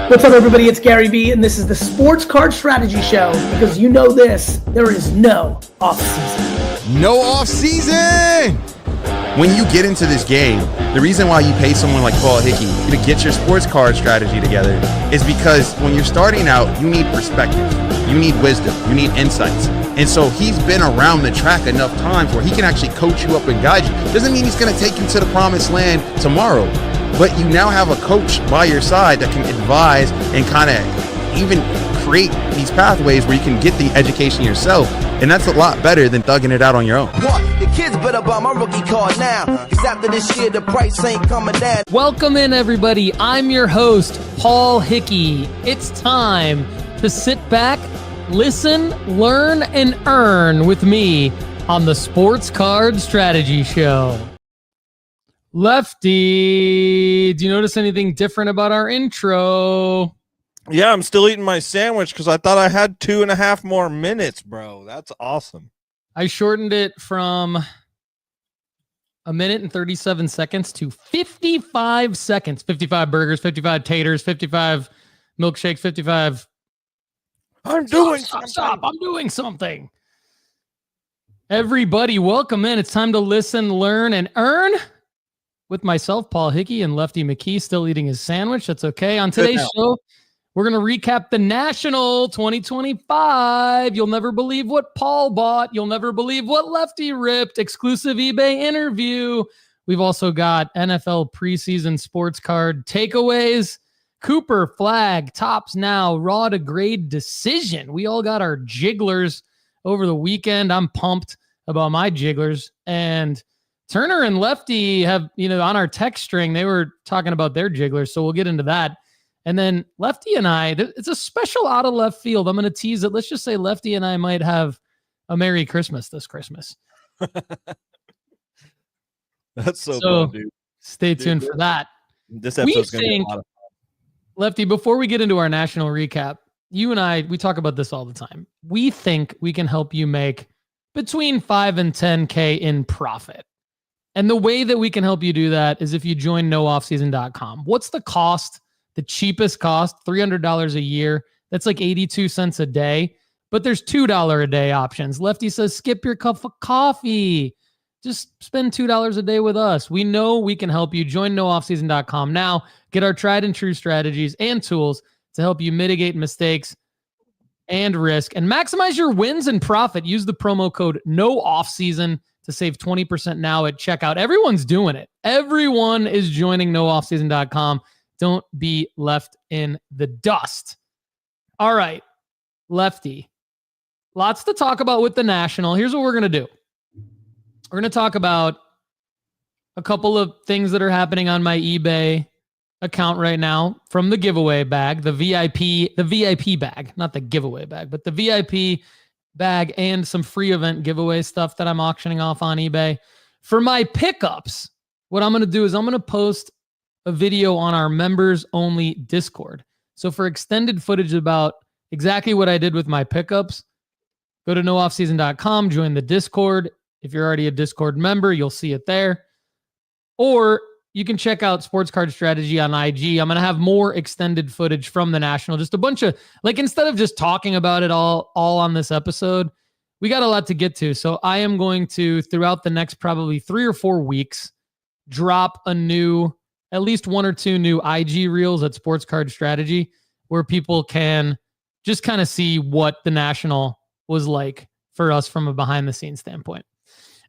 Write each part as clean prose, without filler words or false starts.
What's up, everybody? It's Gary V, and this is the Sports Card Strategy Show, because you know this, there is no off-season. No off-season! When you get into this game, the reason why you pay someone like Paul Hickey to get your sports card strategy together is because when you're starting out, you need perspective, you need wisdom, you need insights. And so he's been around the track enough times where he can actually coach you up and guide you. Doesn't mean he's going to take you to the promised land tomorrow, but you now have a coach by your side that can advise and kind of even create these pathways where you can get the education yourself. And that's a lot better than thugging it out on your own. What? The kids better buy my rookie card now, because after this year, the price ain't coming down. Welcome in, everybody. I'm your host, Paul Hickey. It's time to sit back, listen, learn, and earn with me on the Sports Card Strategy Show. Lefty, do you notice anything different about our intro? Yeah, I'm still eating my sandwich because I thought I had 2.5 more minutes, bro. That's awesome. I shortened it from 1 minute and 37 seconds to 55 seconds. 55 burgers, 55 taters, 55 milkshakes, 55. I'm doing Stop. I'm doing something. Everybody, welcome in. It's time to listen, learn, and earn with myself, Paul Hickey, and Lefty McKee still eating his sandwich. That's okay. On today's show, we're going to recap the National 2025. You'll never believe what Paul bought. You'll never believe what Lefty ripped. Exclusive eBay interview. We've also got NFL preseason sports card takeaways. Cooper, Flagg, Topps Now, raw to grade decision. We all got our jigglers over the weekend. I'm pumped about my jigglers. And Turner and Lefty have, on our text string, they were talking about their jigglers. So we'll get into that. And then Lefty and I, it's a special out of left field. I'm going to tease it. Let's just say Lefty and I might have a Merry Christmas this Christmas. That's so fun, dude. Stay tuned for that. This episode's going to be a lot of fun. Lefty, before we get into our national recap, you and I, we talk about this all the time. We think we can help you make between 5 and 10K in profit. And the way that we can help you do that is if you join nooffseason.com. What's the cost? The cheapest cost, $300 a year. That's like 82 cents a day. But there's $2 a day options. Lefty says, skip your cup of coffee. Just spend $2 a day with us. We know we can help you. Join nooffseason.com now. Get our tried and true strategies and tools to help you mitigate mistakes and risk and maximize your wins and profit. Use the promo code NOOFFSEASON to save 20% now at checkout. Everyone's doing it. Everyone is joining nooffseason.com. Don't be left in the dust. All right, Lefty. Lots to talk about with the National. Here's what we're going to do. We're going to talk about a couple of things that are happening on my eBay account right now from the giveaway bag, the VIP bag, not the giveaway bag, but the VIP bag and some free event giveaway stuff that I'm auctioning off on eBay. For my pickups, what I'm going to do is I'm going to post a video on our members only Discord. So for extended footage about exactly what I did with my pickups, go to nooffseason.com, join the Discord. If you're already a Discord member, you'll see it there. Or you can check out Sports Card Strategy on IG. I'm going to have more extended footage from the National. Just a bunch of, instead of just talking about it all on this episode, we got a lot to get to. So I am going to, throughout the next probably 3 or 4 weeks, drop at least 1 or 2 new IG reels at Sports Card Strategy where people can just kind of see what the National was like for us from a behind the scenes standpoint.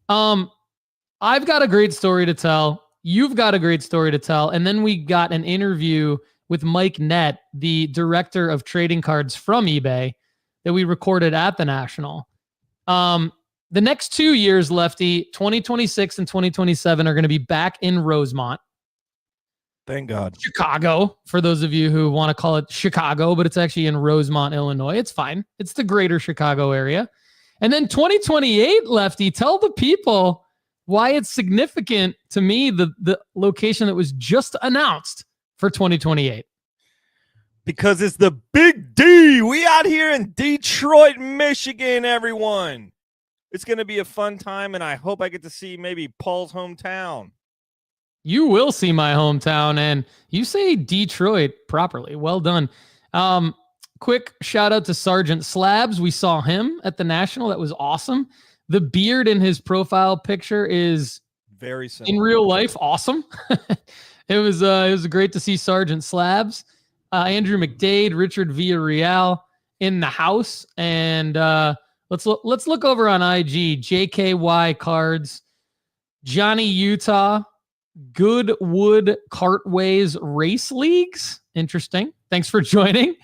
I've got a great story to tell. You've got a great story to tell. And then we got an interview with Mike Nett, the director of trading cards from eBay, that we recorded at the National. The next 2 years, Lefty, 2026 and 2027 are going to be back in Rosemont. Thank God. Chicago, for those of you who want to call it Chicago, but it's actually in Rosemont, Illinois. It's fine. It's the greater Chicago area. And then 2028, Lefty, tell the people why it's significant to me, the location that was just announced for 2028. Because it's the Big D. We out here in Detroit, Michigan, everyone. It's going to be a fun time, and I hope I get to see maybe Paul's hometown. You will see my hometown, and you say Detroit properly. Well done. Quick shout out to Sergeant Slabs. We saw him at the National. That was awesome. The beard in his profile picture is very similar. in real life awesome. It was great to see Sergeant Slabs, Andrew McDade, Richard Villarreal in the house, and let's look over on IG. JKY Cards, Johnny Utah, Goodwood Cartways Race Leagues. Interesting. Thanks for joining.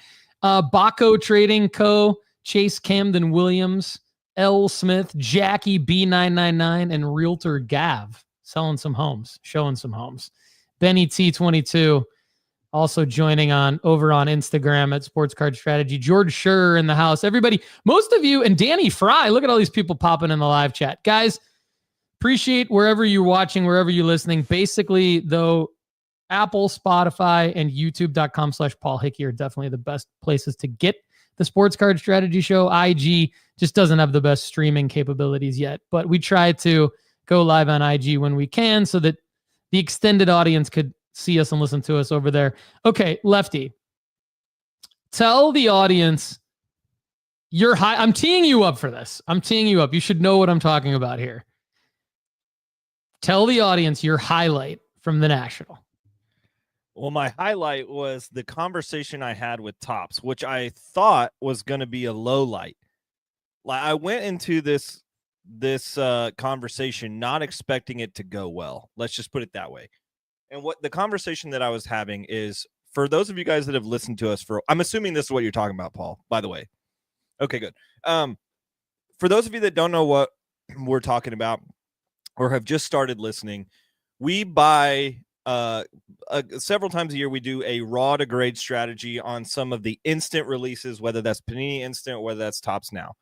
Baco Trading Co., Chase Camden Williams, L. Smith, Jackie B999, and Realtor Gav selling some homes, showing some homes. Benny T22 also joining over on Instagram at Sports Card Strategy. George Schur in the house. Everybody, most of you, and Danny Fry. Look at all these people popping in the live chat. Guys, appreciate wherever you're watching, wherever you're listening. Basically, though, Apple, Spotify, and YouTube.com/Paul Hickey are definitely the best places to get the Sports Card Strategy Show. IG just doesn't have the best streaming capabilities yet, but we try to go live on IG when we can so that the extended audience could see us and listen to us over there. Okay, Lefty, tell the audience you're high. I'm teeing you up for this. I'm teeing you up. You should know what I'm talking about here. Tell the audience your highlight from the National. Well, my highlight was the conversation I had with Topps, which I thought was going to be a low light. Like, I went into this conversation not expecting it to go well. Let's just put it that way. And what the conversation that I was having is, for those of you guys that have listened to us I'm assuming this is what you're talking about, Paul, by the way. Okay, good. For those of you that don't know what we're talking about or have just started listening, we buy several times a year, we do a raw to grade strategy on some of the instant releases, whether that's Panini Instant or whether that's Topps Now.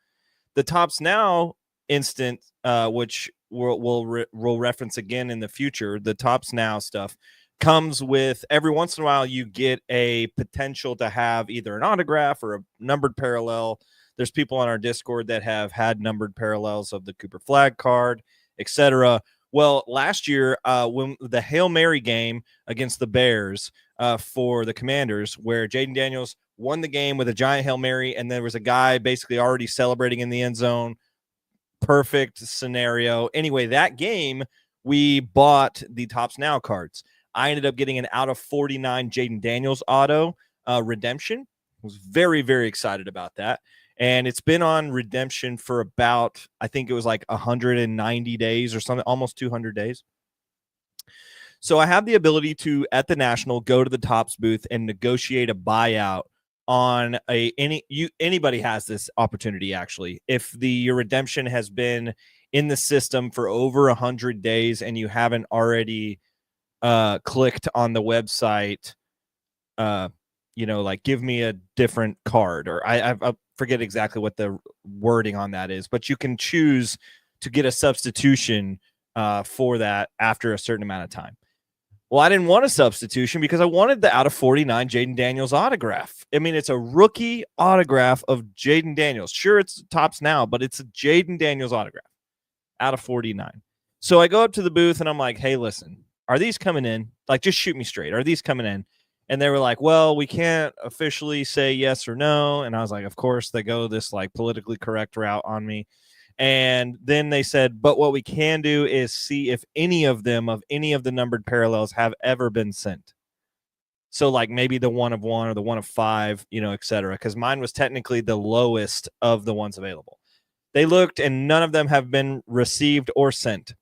The Topps Now Instant, which we'll reference again in the future, the Topps Now stuff comes with, every once in a while, you get a potential to have either an autograph or a numbered parallel. There's people on our Discord that have had numbered parallels of the Cooper Flagg card, etc. Well, last year, when the Hail Mary game against the Bears for the Commanders, where Jaden Daniels won the game with a giant Hail Mary, and there was a guy basically already celebrating in the end zone. Perfect scenario. Anyway, that game, we bought the Topps Now cards. I ended up getting an out of 49 Jaden Daniels auto redemption. I was very, very excited about that. And it's been on redemption for about, I think it was like 190 days or something, almost 200 days. So I have the ability to, at the National, go to the Topps booth and negotiate a buyout on anybody has this opportunity, actually. If your redemption has been in the system for over 100 days and you haven't already clicked on the website, like, give me a different card, or I forget exactly what the wording on that is, but you can choose to get a substitution for that after a certain amount of time. Well, I didn't want a substitution because I wanted the out of 49 Jaden Daniels autograph. I mean, it's a rookie autograph of Jaden Daniels. Sure, it's Topps Now, but it's a Jaden Daniels autograph out of 49. So I go up to the booth and I'm like, hey, listen, are these coming in? Like, just shoot me straight. Are these coming in? And they were like, well, we can't officially say yes or no. And I was like, of course, they go this like politically correct route on me. And then they said, but what we can do is see if any of the numbered parallels have ever been sent. So like maybe the 1 of 1 or the 1 of 5, et cetera. Because mine was technically the lowest of the ones available. They looked and none of them have been received or sent.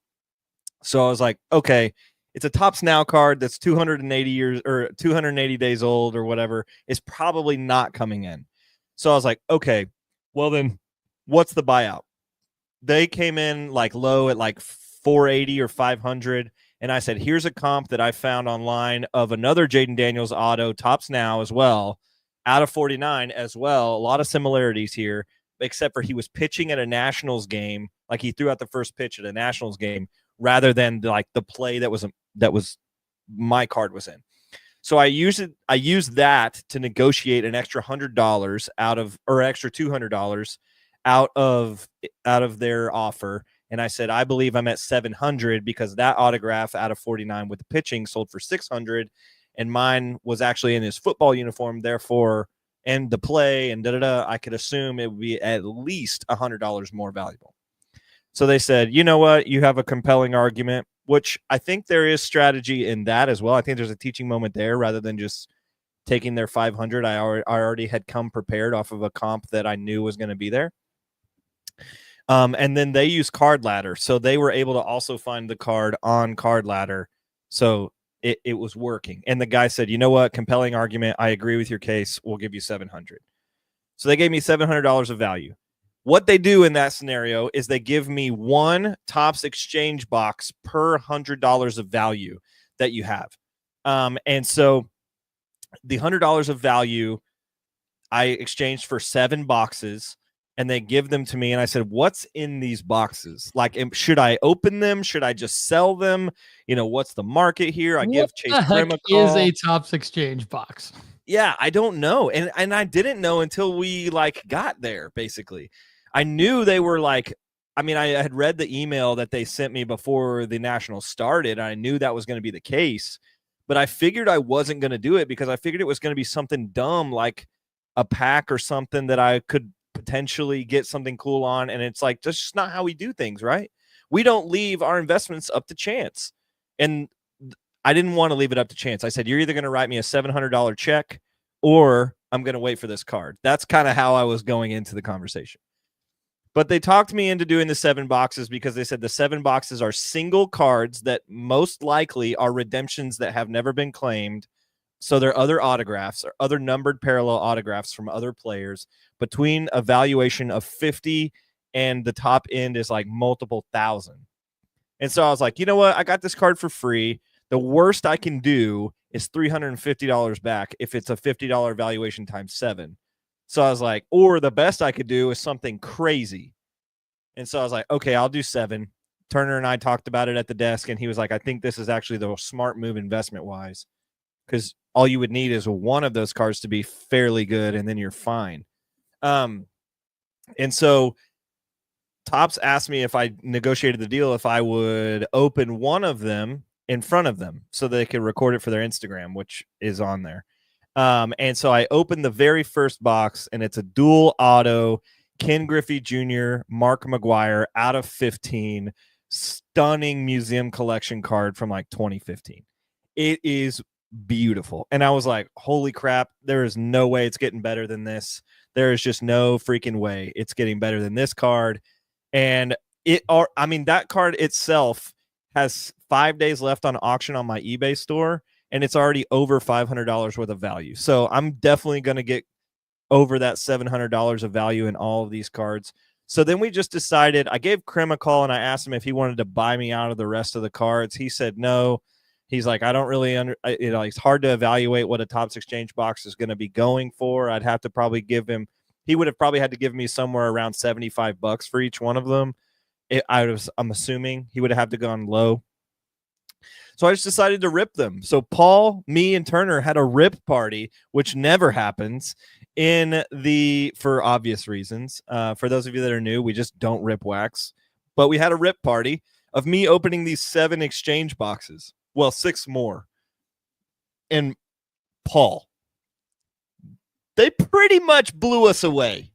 So I was like, okay, it's a Topps Now card that's 280 years or 280 days old or whatever. It's probably not coming in. So I was like, okay, well then what's the buyout? They came in like low at like 480 or 500. And I said, here's a comp that I found online of another Jaden Daniels auto, Topps Now as well, out of 49 as well. A lot of similarities here, except for he was pitching at a Nationals game. Like, he threw out the first pitch at a Nationals game rather than like the play that was my card was in. So I used that to negotiate an extra $100 extra $200 out of their offer. And I said, I believe I'm at 700 because that autograph out of 49 with the pitching sold for 600. And mine was actually in his football uniform. Therefore, and the play and I could assume it would be at least $100 more valuable. So they said, you know what? You have a compelling argument, which I think there is strategy in that as well. I think there's a teaching moment there rather than just taking their 500. I already had come prepared off of a comp that I knew was going to be there. And then they use Card Ladder. So they were able to also find the card on Card Ladder. So it was working. And the guy said, you know what? Compelling argument. I agree with your case. We'll give you 700. So they gave me $700 of value. What they do in that scenario is they give me one Topps exchange box per $100 of value that you have. And so the $100 of value I exchanged for 7 boxes, and they give them to me. And I said, what's in these boxes? Like, should I open them? Should I just sell them? You know, what's the market here? I give Chase Grimm a call. Is a Topps exchange box? Yeah, I don't know. And I didn't know until we got there, basically. I knew they were I had read the email that they sent me before the National started. I knew that was going to be the case, but I figured I wasn't going to do it because I figured it was going to be something dumb like a pack or something that I could potentially get something cool on. And it's that's just not how we do things, right? We don't leave our investments up to chance. And I didn't want to leave it up to chance. I said, you're either going to write me a $700 check or I'm going to wait for this card. That's kind of how I was going into the conversation. But they talked me into doing the 7 boxes because they said the 7 boxes are single cards that most likely are redemptions that have never been claimed. So they're other autographs or other numbered parallel autographs from other players between a valuation of 50 and the top end is multiple thousand. And so I was like, you know what? I got this card for free. The worst I can do is $350 back if it's a $50 valuation times 7. So I was like, or the best I could do is something crazy. And so I was like, okay, I'll do 7. Turner and I talked about it at the desk, and he was like, I think this is actually the smart move investment-wise because all you would need is one of those cards to be fairly good, and then you're fine. And so Topps asked me if I negotiated the deal, if I would open one of them in front of them so they could record it for their Instagram, which is on there. And so I opened the very first box, and it's a dual auto Ken Griffey Jr., Mark McGuire out of 15, stunning museum collection card from 2015. It is beautiful. And I was like, holy crap, there is no way it's getting better than this. There is just no freaking way it's getting better than this card. And that card itself has 5 days left on auction on my eBay store, and it's already over $500 worth of value. So I'm definitely going to get over that $700 of value in all of these cards. So then we just decided, I gave Krim a call and I asked him if he wanted to buy me out of the rest of the cards. He said no. He's like, I don't really it's hard to evaluate what a Topps exchange box is going to be going for. I'd have to probably he would have probably had to give me somewhere around $75 for each one of them. I'm assuming he would have to gone low. So I just decided to rip them. So Paul, me, and Turner had a rip party, which never happens for obvious reasons. For those of you that are new, we just don't rip wax. But we had a rip party of me opening these 7 exchange boxes. Well, 6 more. And Paul, they pretty much blew us away.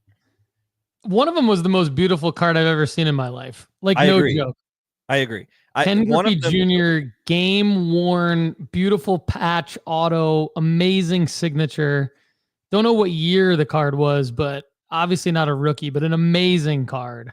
One of them was the most beautiful card I've ever seen in my life. Joke. I agree. Ken Griffey Jr., game-worn, beautiful patch auto, amazing signature. Don't know what year the card was, but obviously not a rookie, but an amazing card.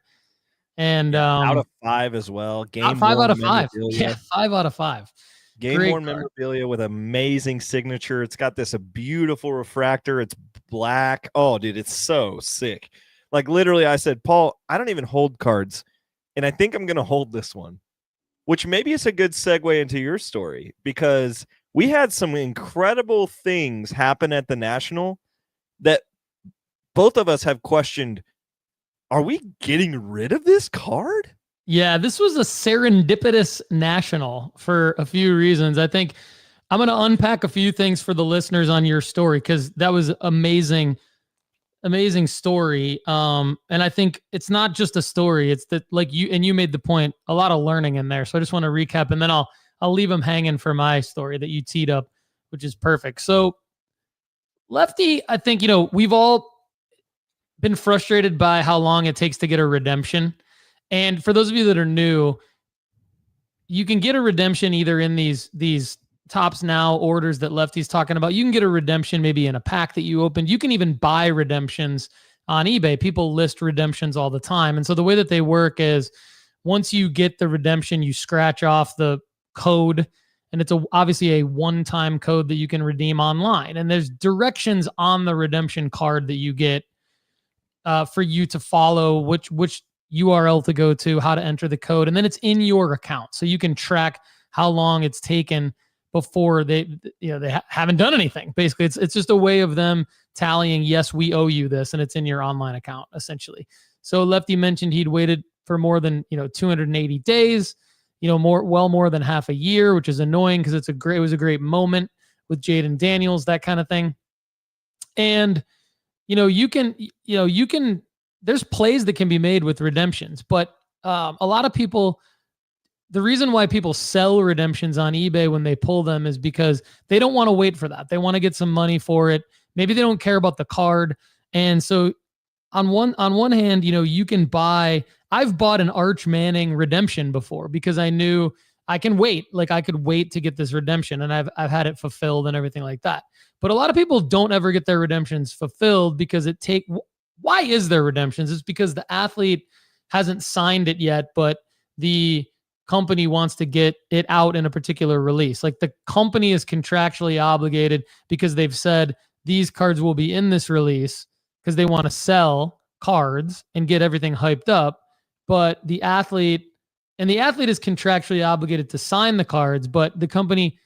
And out of 5 as well. 5 out of 5. Yeah, 5 out of 5. Game-worn memorabilia with amazing signature. It's got this beautiful refractor. It's black. Oh, dude, it's so sick. Literally, I said, Paul, I don't even hold cards, and I think I'm going to hold this one. Which maybe is a good segue into your story, because we had some incredible things happen at the National that both of us have questioned. Are we getting rid of this card? Yeah, this was a serendipitous National for a few reasons. I think I'm going to unpack a few things for the listeners on your story because that was amazing. amazing story. And I think it's not just a story. It's that, like you made the point, a lot of learning in there. So I just want to recap, and then I'll leave them hanging for my story that you teed up, which is perfect. So Lefty, I think, we've all been frustrated by how long it takes to get a redemption. And for those of you that are new, you can get a redemption either in these Topps Now orders that Lefty's talking about. You can get a redemption maybe in a pack that you opened. You can even buy redemptions on eBay. People list redemptions all the time. And so the way that they work is once you get the redemption, you scratch off the code, and it's obviously a one-time code that you can redeem online. And there's directions on the redemption card that you get for you to follow which URL to go to, how to enter the code, and then it's in your account. So you can track how long it's taken before they haven't done anything. Basically, it's just a way of them tallying, yes, we owe you this, and it's in your online account, essentially. So Lefty mentioned he'd waited for more than 280 days, more than half a year, which is annoying because it was a great moment with Jaden Daniels, that kind of thing. And you can there's plays that can be made with redemptions, but a lot of people, the reason why people sell redemptions on eBay when they pull them is because they don't want to wait for that. They want to get some money for it. Maybe they don't care about the card. And so on one hand, you can buy, I've bought an Arch Manning redemption before because I knew I can wait. Like I could wait to get this redemption, and I've had it fulfilled and everything like that. But a lot of people don't ever get their redemptions fulfilled because why is there redemptions? It's because the athlete hasn't signed it yet, but the company wants to get it out in a particular release. Like the company is contractually obligated because they've said these cards will be in this release because they want to sell cards and get everything hyped up. But the athlete is contractually obligated to sign the cards, but the company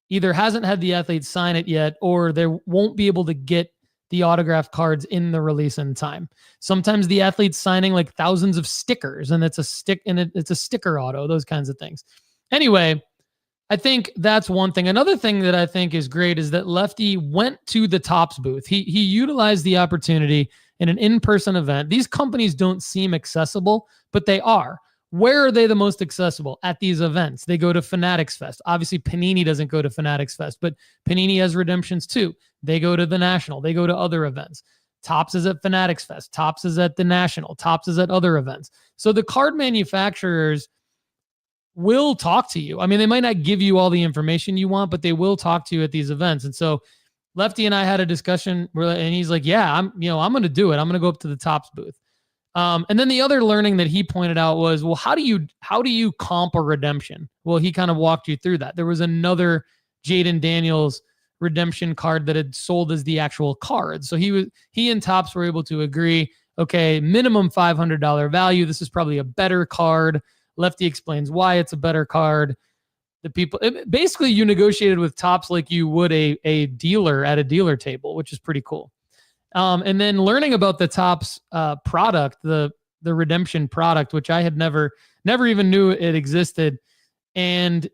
either hasn't had the athlete sign it yet, or they won't be able to get the autographed cards in the release in time. Sometimes the athlete's signing like thousands of stickers, and it's a sticker auto, those kinds of things. Anyway, I think that's one thing. Another thing that I think is great is that Lefty went to the Topps booth. He utilized the opportunity in an in-person event. These companies don't seem accessible, but they are. Where are they the most accessible? At these events. They go to Fanatics Fest. Obviously, Panini doesn't go to Fanatics Fest, but Panini has redemptions too. They go to the National. They go to other events. Topps is at Fanatics Fest. Topps is at the National. Topps is at other events. So the card manufacturers will talk to you. I mean, they might not give you all the information you want, but they will talk to you at these events. And so Lefty and I had a discussion and he's like, yeah, I'm going to do it. I'm going to go up to the Topps booth. And then the other learning that he pointed out was, well, how do you comp a redemption? Well, he kind of walked you through that. There was another Jaden Daniels redemption card that had sold as the actual card. So he and Topps were able to agree, okay, minimum $500 value. This is probably a better card. Lefty explains why it's a better card. Basically you negotiated with Topps like you would a dealer at a dealer table, which is pretty cool. And then learning about the Topps product, the redemption product, which I had never even knew it existed. And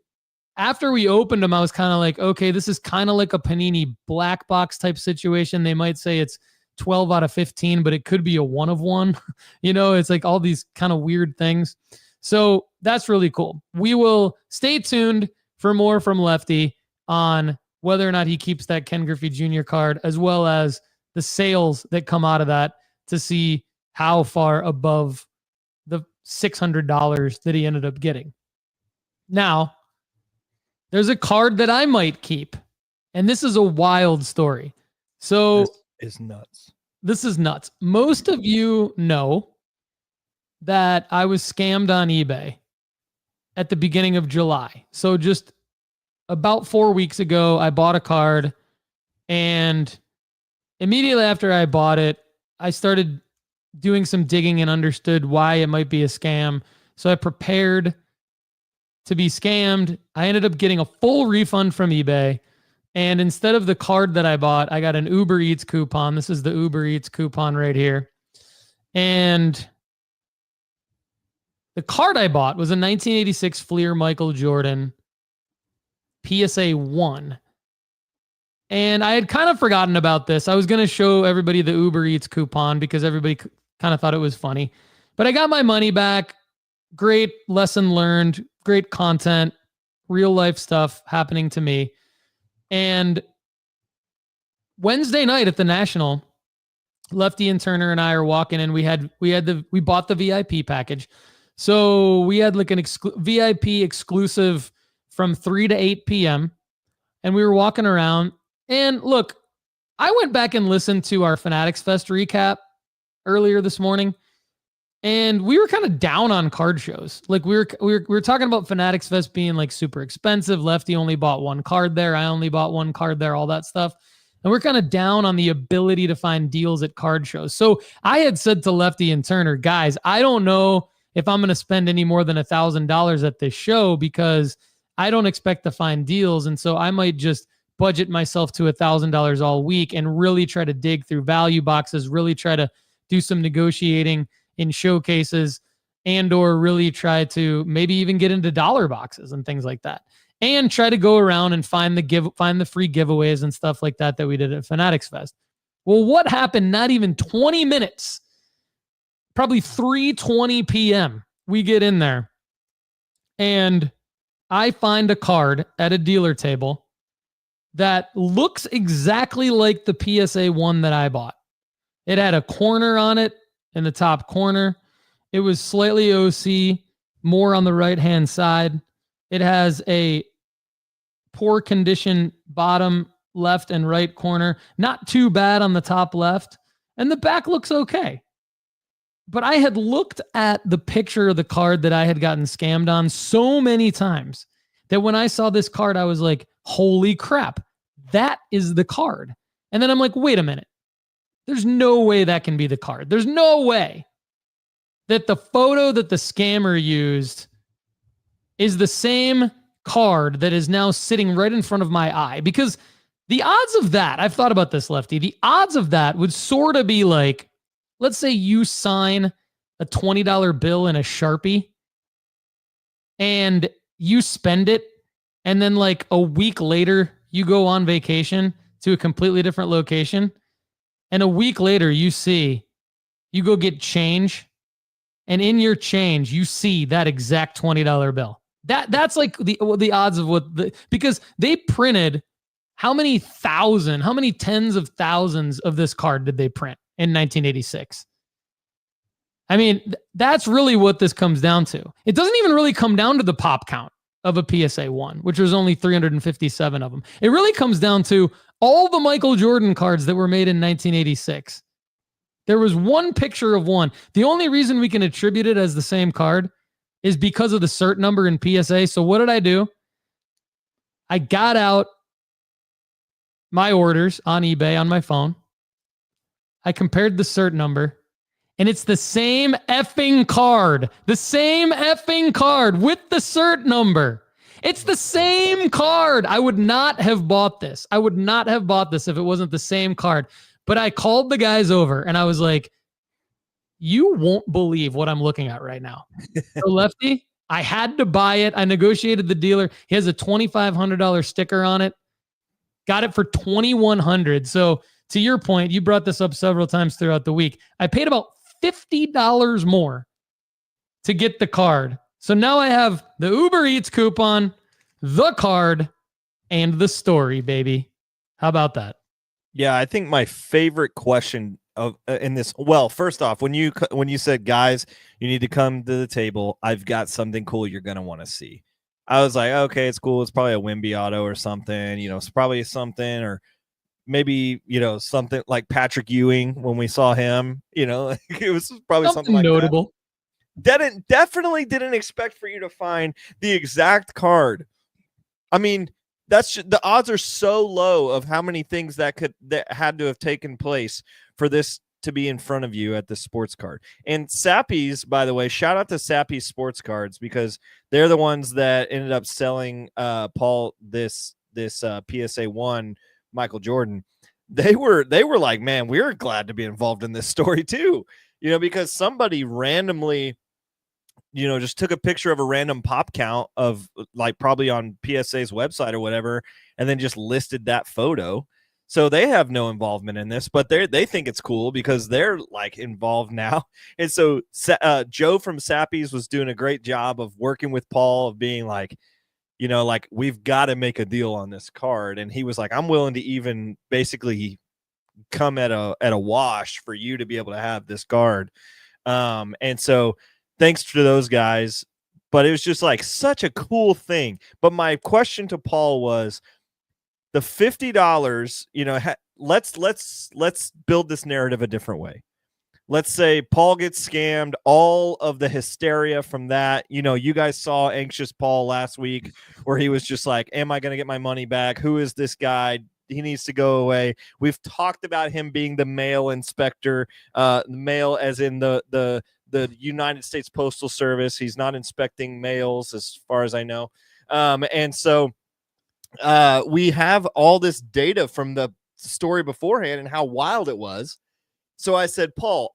after we opened them, I was kind of like, okay, this is kind of like a Panini black box type situation. They might say it's 12 out of 15, but it could be a 1 of 1. It's like all these kind of weird things. So that's really cool. We will stay tuned for more from Lefty on whether or not he keeps that Ken Griffey Jr. card, as well as the sales that come out of that, to see how far above the $600 that he ended up getting. Now, there's a card that I might keep, and this is a wild story. So this is nuts. This is nuts. Most of you know that I was scammed on eBay at the beginning of July. So just about 4 weeks ago, I bought a card, and immediately after I bought it, I started doing some digging and understood why it might be a scam. So I prepared to be scammed. I ended up getting a full refund from eBay. And instead of the card that I bought, I got an Uber Eats coupon. This is the Uber Eats coupon right here. And the card I bought was a 1986 Fleer Michael Jordan PSA 1. And I had kind of forgotten about this. I was going to show everybody the Uber Eats coupon because everybody kind of thought it was funny. But I got my money back. Great lesson learned, great content, real life stuff happening to me. And Wednesday night at the National, Lefty and Turner and I are walking in. We bought the VIP package. So we had like an VIP exclusive from 3 to 8 p.m. And we were walking around. And look, I went back and listened to our Fanatics Fest recap earlier this morning, and we were kind of down on card shows. Like we were talking about Fanatics Fest being like super expensive. Lefty only bought one card there. I only bought one card there, all that stuff. And we're kind of down on the ability to find deals at card shows. So I had said to Lefty and Turner, guys, I don't know if I'm going to spend any more than $1,000 at this show because I don't expect to find deals. And so I might just budget myself to $1,000 all week and really try to dig through value boxes, really try to do some negotiating in showcases, and or really try to maybe even get into dollar boxes and things like that, and try to go around and find the free giveaways and stuff like that we did at Fanatics Fest. Well, what happened? Not even 20 minutes, probably 3:20 p.m. we get in there, and I find a card at a dealer table that looks exactly like the PSA 1 that I bought. It had a corner on it in the top corner. It was slightly OC, more on the right-hand side. It has a poor condition bottom left and right corner. Not too bad on the top left. And the back looks okay. But I had looked at the picture of the card that I had gotten scammed on so many times that when I saw this card, I was like, holy crap, that is the card. And then I'm like, wait a minute. There's no way that can be the card. There's no way that the photo that the scammer used is the same card that is now sitting right in front of my eye. Because the odds of that, I've thought about this, Lefty, the odds of that would sort of be like, let's say you sign a $20 bill in a Sharpie and you spend it, and then like a week later, you go on vacation to a completely different location. And a week later, you go get change. And in your change, you see that exact $20 bill. That's like the odds of because they printed how many tens of thousands of this card did they print in 1986? I mean, that's really what this comes down to. It doesn't even really come down to the pop count of a PSA 1, which was only 357 of them. It really comes down to all the Michael Jordan cards that were made in 1986. There was one picture of one. The only reason we can attribute it as the same card is because of the cert number in PSA. So what did I do? I got out my orders on eBay on my phone. I compared the cert number, and it's the same effing card. The same effing card with the cert number. It's the same card. I would not have bought this. I would not have bought this if it wasn't the same card. But I called the guys over and I was like, you won't believe what I'm looking at right now. So Lefty, I had to buy it. I negotiated the dealer. He has a $2,500 sticker on it. Got it for $2,100. So to your point, you brought this up several times throughout the week. I paid about $50 more to get the card. So now I have the Uber Eats coupon, the card, and the story, baby. How about that? Yeah, I think my favorite question of in this. Well, first off, when you said, guys, you need to come to the table, I've got something cool you're gonna want to see. I was like, okay, it's cool. It's probably a Wimby auto or something. You know, it's probably something, or maybe something like Patrick Ewing when we saw him. You know, it was probably something like notable. Definitely didn't expect for you to find the exact card. I mean, the odds are so low of how many things that had to have taken place for this to be in front of you at the sports card. And Sappy's, by the way, shout out to Sappy's Sports Cards, because they're the ones that ended up selling Paul this PSA 1 Michael Jordan. They were like, man, we're glad to be involved in this story too, because somebody randomly just took a picture of a random pop count of, like, probably on PSA's website or whatever, and then just listed that photo. So they have no involvement in this, but they think it's cool because they're like involved now. And so Joe from Sappies was doing a great job of working with Paul, of being like, like, we've got to make a deal on this card. And he was like, I'm willing to even basically come at a wash for you to be able to have this card. And so thanks to those guys, but it was just like such a cool thing. But my question to Paul was, the $50, let's build this narrative a different way. Let's say Paul gets scammed, all of the hysteria from that. You guys saw Anxious Paul last week where he was just like, am I going to get my money back? Who is this guy? He needs to go away. We've talked about him being the mail inspector, mail as in the United States Postal Service. He's not inspecting mails as far as I know. And so we have all this data from the story beforehand and how wild it was. So I said, Paul,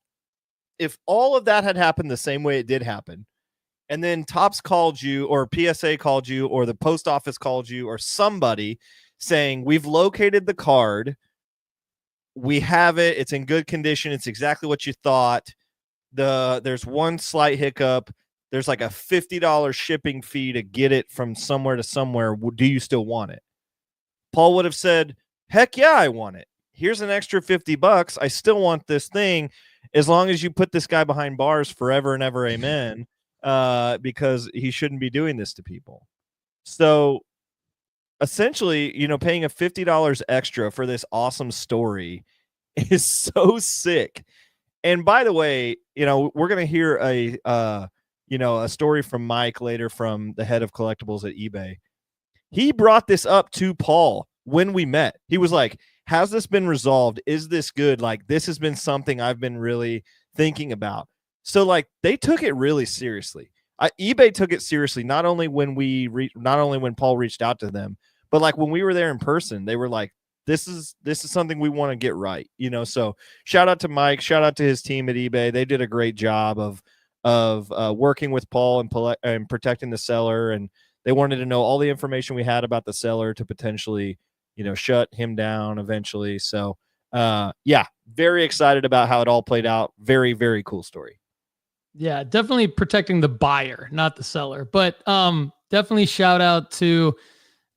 if all of that had happened the same way it did happen, and then Topps called you, or PSA called you, or the post office called you, or somebody saying, we've located the card, we have it, it's in good condition, it's exactly what you thought, there's one slight hiccup, there's like a $50 shipping fee to get it from somewhere to somewhere. Do you still want it? Paul would have said, heck yeah, I want it. Here's an extra $50. I still want this thing, as long as you put this guy behind bars forever and ever, amen, because he shouldn't be doing this to people. So essentially, paying a $50 extra for this awesome story is so sick. And by the way, we're going to hear a story from Mike later, from the head of collectibles at eBay. He brought this up to Paul when we met. He was like, has this been resolved? Is this good? Like, this has been something I've been really thinking about. So like, they took it really seriously. eBay took it seriously, not only when Paul reached out to them, but like when we were there in person, they were like, this is something we want to get right. So shout out to Mike, shout out to his team at eBay. They did a great job of working with Paul and protecting the seller. And they wanted to know all the information we had about the seller to potentially, shut him down eventually. So very excited about how it all played out. Very, very cool story. Yeah, definitely protecting the buyer, not the seller, but definitely shout out to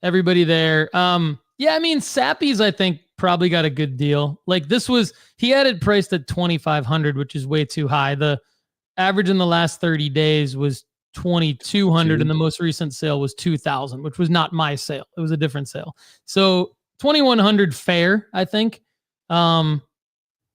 everybody there. Sappies, I think, probably got a good deal. Like, he had it priced at $2,500, which is way too high. The average in the last 30 days was $2,200, and the most recent sale was $2,000, which was not my sale. It was a different sale. So $2,100 fair, I think. I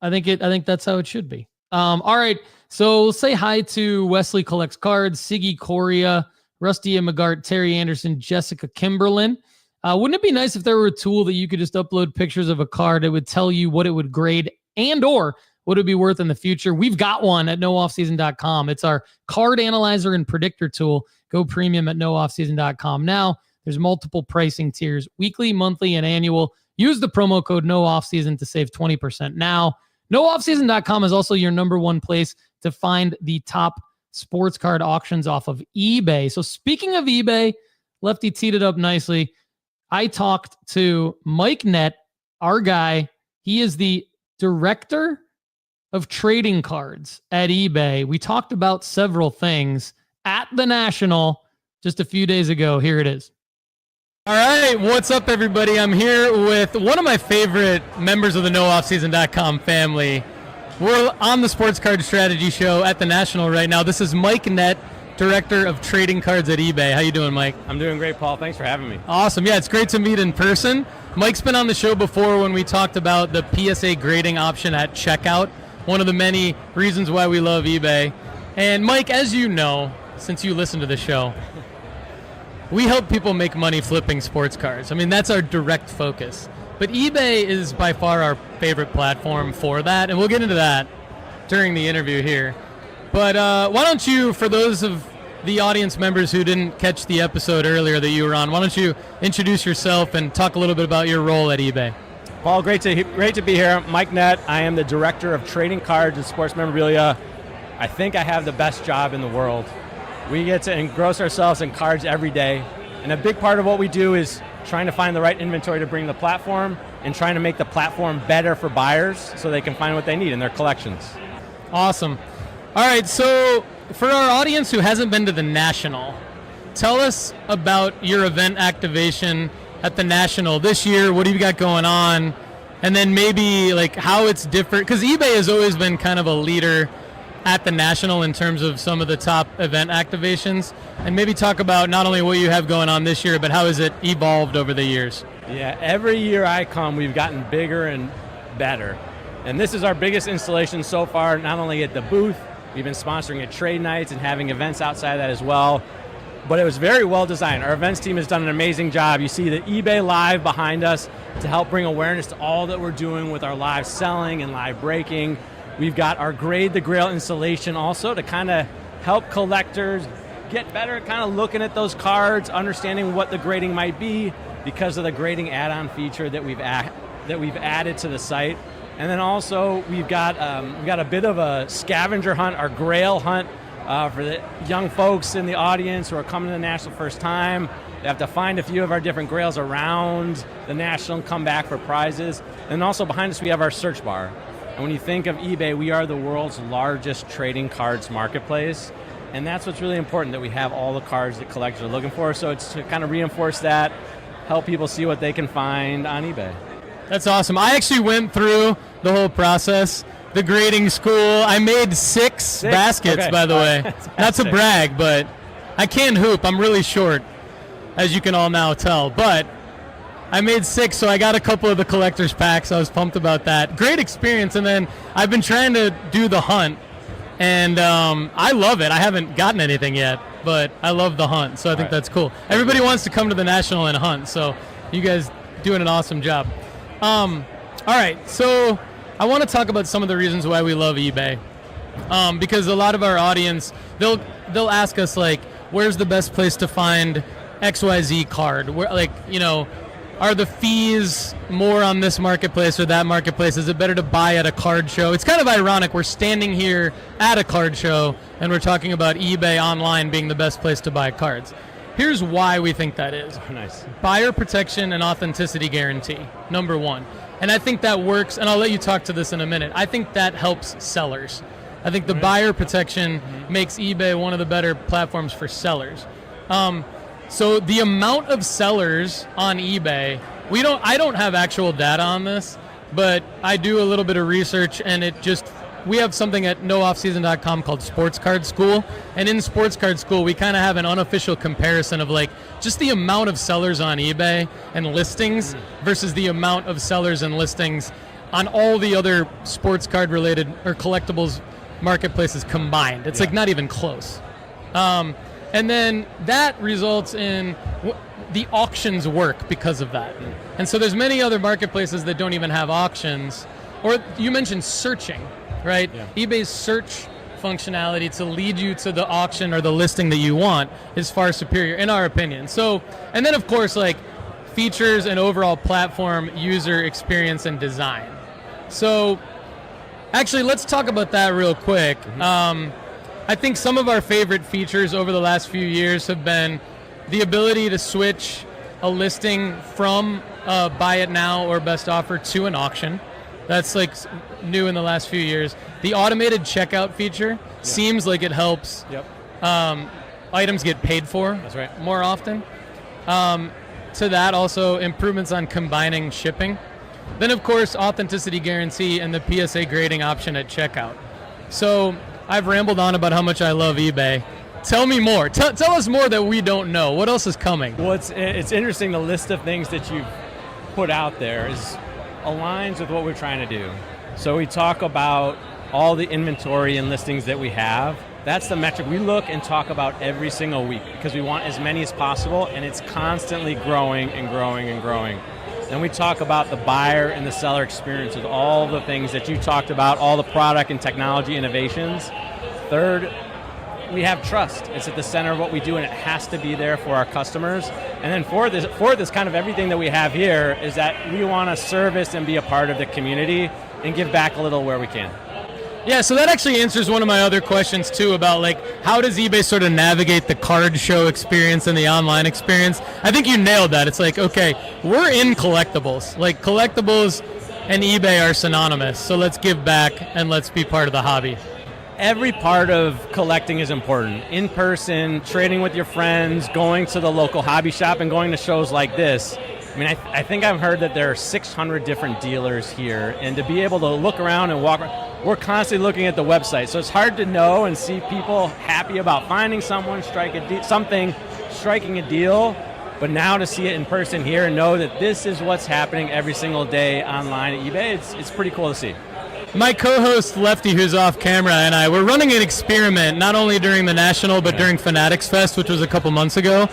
think that's how it should be. All right. So we'll say hi to Wesley Collects Cards, Siggy Coria, Rusty McGart, Terry Anderson, Jessica Kimberlin. Wouldn't it be nice if there were a tool that you could just upload pictures of a card that would tell you what it would grade and or what it'd be worth in the future? We've got one at nooffseason.com. It's our card analyzer and predictor tool. Go premium at nooffseason.com. Now, there's multiple pricing tiers, weekly, monthly, and annual. Use the promo code nooffseason to save 20% now. nooffseason.com is also your number one place to find the top sports card auctions off of eBay. So speaking of eBay, Lefty teed it up nicely. I talked to Mike Nett, our guy. He is the director of trading cards at eBay. We talked about several things at the National just a few days ago. Here it is. All right, what's up, everybody? I'm here with one of my favorite members of the nooffseason.com family. We're on the Sports Card Strategy Show at the National right now. This is Mike Nett, director of trading cards at eBay. How you doing, Mike? I'm doing great, Paul. Thanks for having me. Awesome. Yeah, it's great to meet in person. Mike's been on the show before when we talked about the PSA grading option at checkout, one of the many reasons why we love eBay. And Mike, as you know, since you listen to the show, we help people make money flipping sports cards. I mean, that's our direct focus. But eBay is by far our favorite platform for that, and we'll get into that during the interview here. But why don't you, for those of the audience members who didn't catch the episode earlier that you were on, why don't you introduce yourself and talk a little bit about your role at eBay? Paul, great to be here. Mike Nett. I am the director of trading cards and sports memorabilia. I think I have the best job in the world. We get to engross ourselves in cards every day, and a big part of what we do is trying to find the right inventory to bring to the platform and trying to make the platform better for buyers so they can find what they need in their collections. Awesome. All right, so for our audience who hasn't been to the National, tell us about your event activation at the National this year. What do you got going on? And then maybe like how it's different, because eBay has always been kind of a leader at the National in terms of some of the top event activations, and maybe talk about not only what you have going on this year, but how has it evolved over the years? Yeah, every year I come, we've gotten bigger and better. And this is our biggest installation so far, not only at the booth, we've been sponsoring at trade nights and having events outside of that as well. But it was very well designed. Our events team has done an amazing job. You see the eBay Live behind us to help bring awareness to all that we're doing with our live selling and live breaking. We've got our Grade the Grail installation also to kind of help collectors get better at kind of looking at those cards, understanding what the grading might be because of the grading add-on feature that we've added to the site. And then also we've got a bit of a scavenger hunt, our Grail hunt, for the young folks in the audience who are coming to the National first time. They have to find a few of our different Grails around the National and come back for prizes. And also behind us we have our search bar. And when you think of eBay, we are the world's largest trading cards marketplace. And that's what's really important, that we have all the cards that collectors are looking for. So it's to kind of reinforce that, help people see what they can find on eBay. That's awesome. I actually went through the whole process, the grading school. I made six baskets, okay. By the way. Not to brag, but I can't hoop. I'm really short, as you can all now tell. But I made 6, so I got a couple of the collector's packs. I was pumped about that. Great experience. And then I've been trying to do the hunt, and I love it. I haven't gotten anything yet, but I love the hunt, so I think that's cool. Everybody wants to come to the National and hunt, so you guys doing an awesome job. All right, so I want to talk about some of the reasons why we love eBay, because a lot of our audience, they'll ask us, like, where's the best place to find XYZ card? Where, like, you know, are the fees more on this marketplace or that marketplace? Is it better to buy at a card show? It's kind of ironic. We're standing here at a card show and we're talking about eBay online being the best place to buy cards. Here's why we think that is. Oh, nice. Buyer protection and authenticity guarantee, number one. And I think that works, and I'll let you talk to this in a minute. I think that helps sellers. I think the buyer protection makes eBay one of the better platforms for sellers. So the amount of sellers on eBay, I don't have actual data on this, but I do a little bit of research, and we have something at nooffseason.com called Sports Card School, and in Sports Card School we kind of have an unofficial comparison of like just the amount of sellers on eBay and listings versus the amount of sellers and listings on all the other sports card related or collectibles marketplaces combined. It's like not even close. And then that results in the auctions work because of that. And so there's many other marketplaces that don't even have auctions. Or you mentioned searching, right? Yeah. eBay's search functionality to lead you to the auction or the listing that you want is far superior, in our opinion. So, and then of course, like features and overall platform user experience and design. So actually, let's talk about that real quick. I think some of our favorite features over the last few years have been the ability to switch a listing from buy it now or best offer to an auction. That's like new in the last few years. The automated checkout feature seems like it helps items get paid for more often. To that, also improvements on combining shipping. Then, of course, authenticity guarantee and the PSA grading option at checkout. So I've rambled on about how much I love eBay. Tell me more. Tell us more that we don't know. What else is coming? Well, it's interesting. The list of things that you've put out there aligns with what we're trying to do. So we talk about all the inventory and listings that we have. That's the metric we look and talk about every single week because we want as many as possible, and it's constantly growing and growing and growing. Then we talk about the buyer and the seller experience with all the things that you talked about, all the product and technology innovations. Third, we have trust. It's at the center of what we do, and it has to be there for our customers. And then fourth is kind of everything that we have here is that we want to service and be a part of the community and give back a little where we can. Yeah, so that actually answers one of my other questions too about like how does eBay sort of navigate the card show experience and the online experience? I think you nailed that. It's like, okay, we're in collectibles. Like collectibles and eBay are synonymous. So let's give back and let's be part of the hobby. Every part of collecting is important. In person, trading with your friends, going to the local hobby shop and going to shows like this. I mean, I think I've heard that there are 600 different dealers here, and to be able to look around and walk around, we're constantly looking at the website, so it's hard to know and see people happy about finding someone, striking a deal, but now to see it in person here and know that this is what's happening every single day online at eBay, it's pretty cool to see. My co-host Lefty, who's off camera, and I were running an experiment not only during the National but during Fanatics Fest, which was a couple months ago.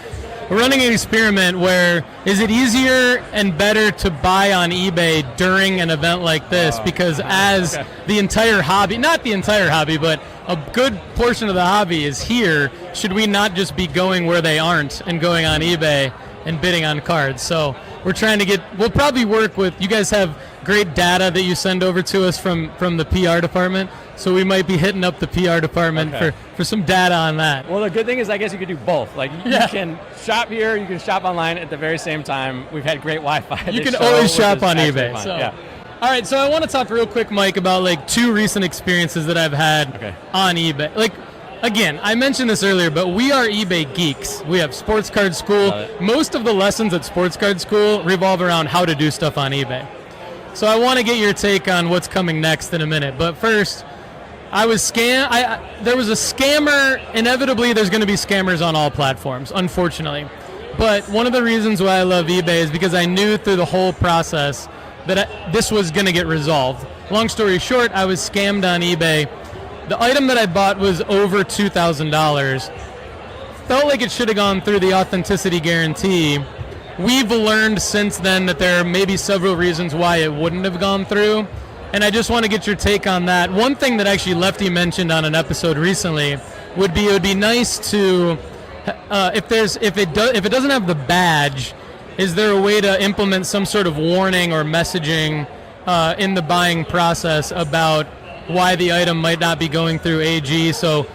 We're running an experiment where is it easier and better to buy on eBay during an event like this? Because as the entire hobby, not the entire hobby, but a good portion of the hobby is here, should we not just be going where they aren't and going on eBay and bidding on cards? So we're trying to we'll probably work with, you guys have great data that you send over to us from the PR department. So we might be hitting up the PR department for some data on that. Well, the good thing is I guess you could do both. Like you can shop here, you can shop online at the very same time. We've had great Wi-Fi. You can always shop on eBay. So. Yeah. All right, so I want to talk real quick, Mike, about like 2 recent experiences that I've had on eBay. Like, again, I mentioned this earlier, but we are eBay geeks. We have Sports Card School. Most of the lessons at Sports Card School revolve around how to do stuff on eBay. So I want to get your take on what's coming next in a minute. But first, I was there was a scammer. Inevitably, there's going to be scammers on all platforms, unfortunately. But one of the reasons why I love eBay is because I knew through the whole process that this was going to get resolved. Long story short, I was scammed on eBay. The item that I bought was over $2,000. Felt like it should have gone through the authenticity guarantee. We've learned since then that there are maybe several reasons why it wouldn't have gone through. And I just want to get your take on that. One thing that actually Lefty mentioned on an episode recently would be it would be nice to if it doesn't have the badge, is there a way to implement some sort of warning or messaging in the buying process about why the item might not be going through AG? So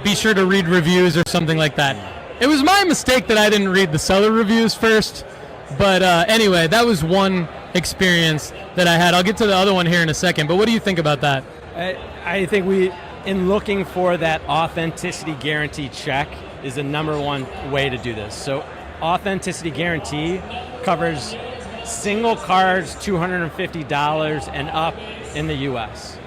be sure to read reviews or something like that. It was my mistake that I didn't read the seller reviews first. But anyway, that was one experience that I had. I'll get to the other one here in a second, but what do you think about that? I think in looking for that authenticity guarantee check is the number one way to do this. So authenticity guarantee covers single cards $250 and up in the US.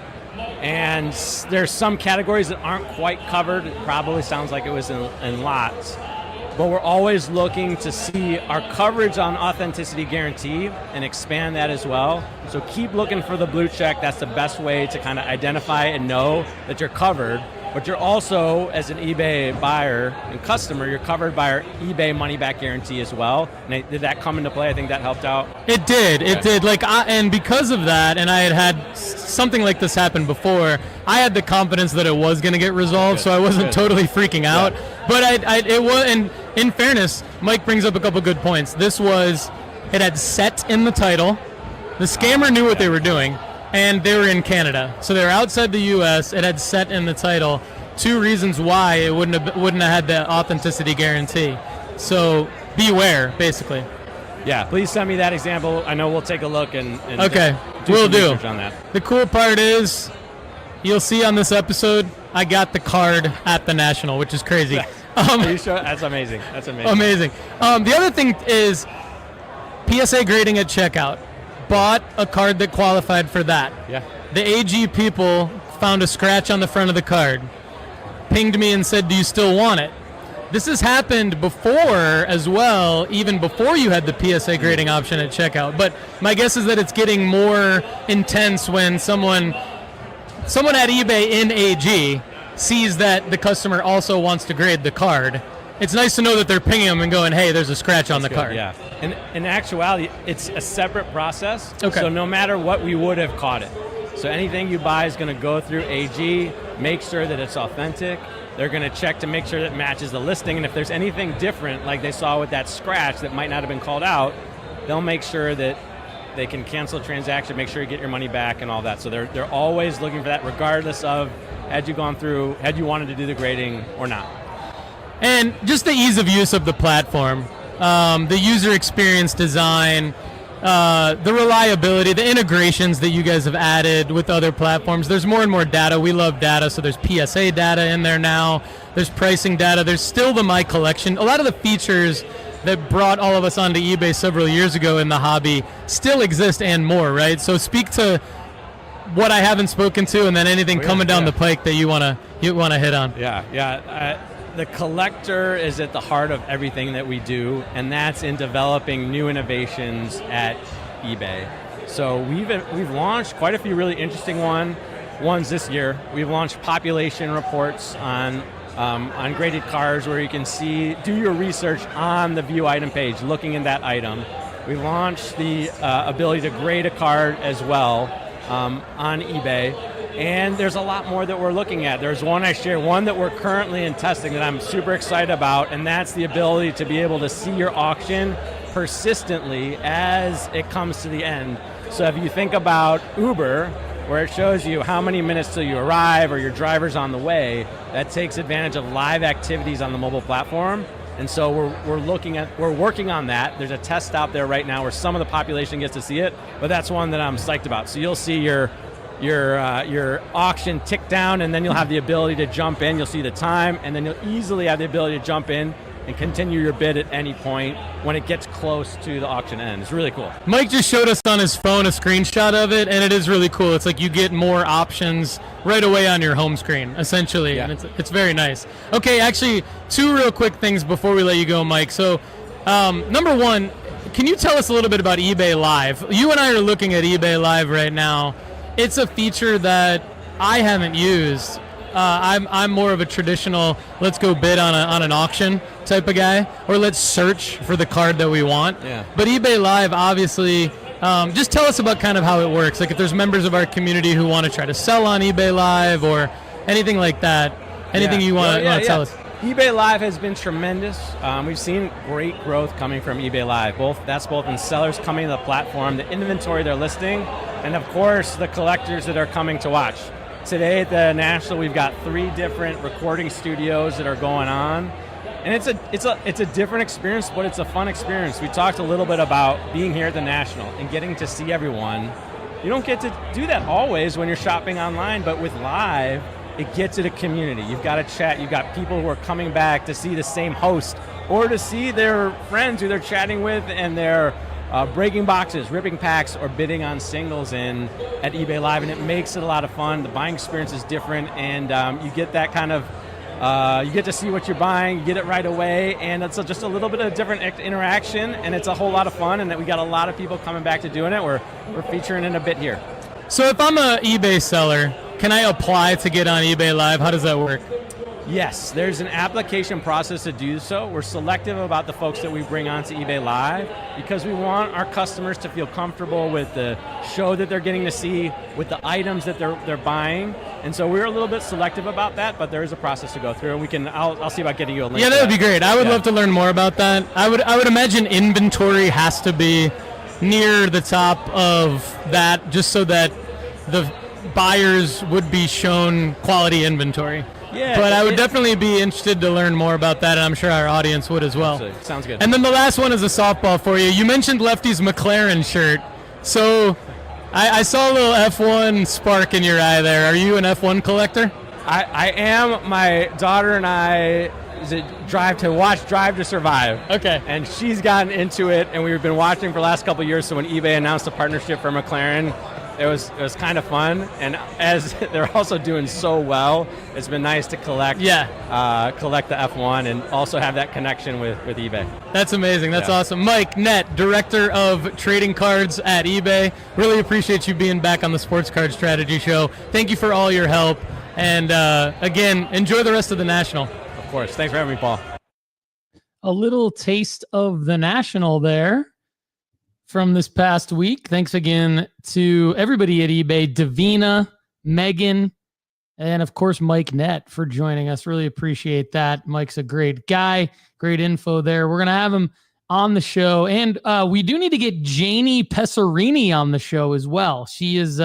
And there's some categories that aren't quite covered. It probably sounds like it was in lots. But we're always looking to see our coverage on authenticity guarantee and expand that as well. So keep looking for the blue check. That's the best way to kind of identify and know that you're covered. But you're also, as an eBay buyer and customer, you're covered by our eBay money back guarantee as well. And did that come into play? I think that helped out. It did. Okay. It did. And because of that, and I had something like this happen before, I had the confidence that it was going to get resolved, so I wasn't totally freaking out. Yeah. But it was, and in fairness, Mike brings up a couple good points. It had set in the title. The scammer knew what they were doing. And they were in Canada, so they were outside the U.S. It had set in the title. 2 reasons why it wouldn't have had the authenticity guarantee. So beware, basically. Yeah, please send me that example. I know we'll take a look and okay, we'll do on that. The cool part is, you'll see on this episode, I got the card at the National, which is crazy. Are you sure? That's amazing. That's amazing. Amazing. The other thing is PSA grading at checkout. Bought a card that qualified for that. Yeah. The AG people found a scratch on the front of the card, pinged me and said, do you still want it? This has happened before as well, even before you had the PSA grading option at checkout. But my guess is that it's getting more intense when someone at eBay in AG sees that the customer also wants to grade the card. It's nice to know that they're pinging them and going, hey, there's a scratch on the card. Yeah. And in actuality, it's a separate process. Okay. So no matter what, we would have caught it. So anything you buy is going to go through AG, make sure that it's authentic. They're going to check to make sure that it matches the listing. And if there's anything different, like they saw with that scratch that might not have been called out, they'll make sure that They can cancel a transaction, make sure you get your money back and all that. So they're always looking for that, regardless of had you wanted to do the grading or not. And just the ease of use of the platform, the user experience design, the reliability, the integrations that you guys have added with other platforms. There's more and more data. We love data, so there's PSA data in there now. There's pricing data. There's still the My Collection. A lot of the features that brought all of us onto eBay several years ago in the hobby still exist and more, right? So speak to what I haven't spoken to, and then anything coming down the pike that you wanna hit on. The collector is at the heart of everything that we do, and that's in developing new innovations at eBay. So we've launched quite a few really interesting ones this year. We've launched population reports on graded cars, where you can do your research on the view item page, looking at that item. We've launched the ability to grade a card as well on eBay. And there's a lot more that we're looking at. There's one that we're currently in testing that I'm super excited about, and that's the ability to be able to see your auction persistently as it comes to the end. So if you think about Uber, where it shows you how many minutes till you arrive or your driver's on the way, that takes advantage of live activities on the mobile platform. And so we're working on that. There's a test out there right now where some of the population gets to see it, but that's one that I'm psyched about. So you'll see your auction tick down, and then you'll have the ability to jump in. You'll see the time, and then you'll easily have the ability to jump in and continue your bid at any point when it gets close to the auction end. It's really cool. Mike just showed us on his phone a screenshot of it, and it is really cool. It's like you get more options right away on your home screen, essentially, and it's very nice. Okay, actually, two real quick things before we let you go, Mike. So, number one, can you tell us a little bit about eBay Live? You and I are looking at eBay Live right now. It's a feature that I haven't used. I'm more of a traditional, let's go bid on an auction type of guy, or let's search for the card that we want. Yeah. But eBay Live, obviously, just tell us about kind of how it works. Like if there's members of our community who want to try to sell on eBay Live or anything like that, anything you want to tell us. eBay Live has been tremendous. We've seen great growth coming from eBay Live. That's both in sellers coming to the platform, the inventory they're listing, and of course the collectors that are coming to watch. Today at the National, we've got 3 different recording studios that are going on, and it's a different experience, but it's a fun experience. We talked a little bit about being here at the National and getting to see everyone. You don't get to do that always when you're shopping online, but with Live, it gets at a community. You've got a chat. You've got people who are coming back to see the same host or to see their friends who they're chatting with, and they're breaking boxes, ripping packs, or bidding on singles in at eBay Live, and it makes it a lot of fun. The buying experience is different, and you get that kind of, you get to see what you're buying, you get it right away, and it's just a little bit of different interaction, and it's a whole lot of fun, and that we got a lot of people coming back to doing it. We're featuring it a bit here. So if I'm an eBay seller, can I apply to get on eBay Live? How does that work? Yes, there's an application process to do so. We're selective about the folks that we bring onto eBay Live because we want our customers to feel comfortable with the show that they're getting to see, with the items that they're buying. And so we're a little bit selective about that, but there is a process to go through, and I'll see about getting you a link. Yeah, that would be great. I would love to learn more about that. I would imagine inventory has to be near the top of that, just so that the buyers would be shown quality inventory. Yeah, but I would definitely be interested to learn more about that, and I'm sure our audience would as well. Absolutely. Sounds good. And then the last one is a softball for you. You mentioned Lefty's McLaren shirt. So I saw a little F1 spark in your eye there. Are you an F1 collector? I am. My daughter and I Drive to Survive. Okay. And she's gotten into it, and we've been watching for the last couple of years. So when eBay announced a partnership for McLaren, it was kind of fun, and as they're also doing so well, it's been nice to collect the F1 and also have that connection with eBay. That's amazing. That's awesome. Mike Nett, Director of Trading Cards at eBay. Really appreciate you being back on the Sports Card Strategy Show. Thank you for all your help, and again, enjoy the rest of the National. Of course. Thanks for having me, Paul. A little taste of the National there from this past week. Thanks again to everybody at eBay, Davina, Megan, and of course, Mike Nett for joining us. Really appreciate that. Mike's a great guy, great info there. We're going to have him on the show. And we do need to get Janie Pesarini on the show as well. She is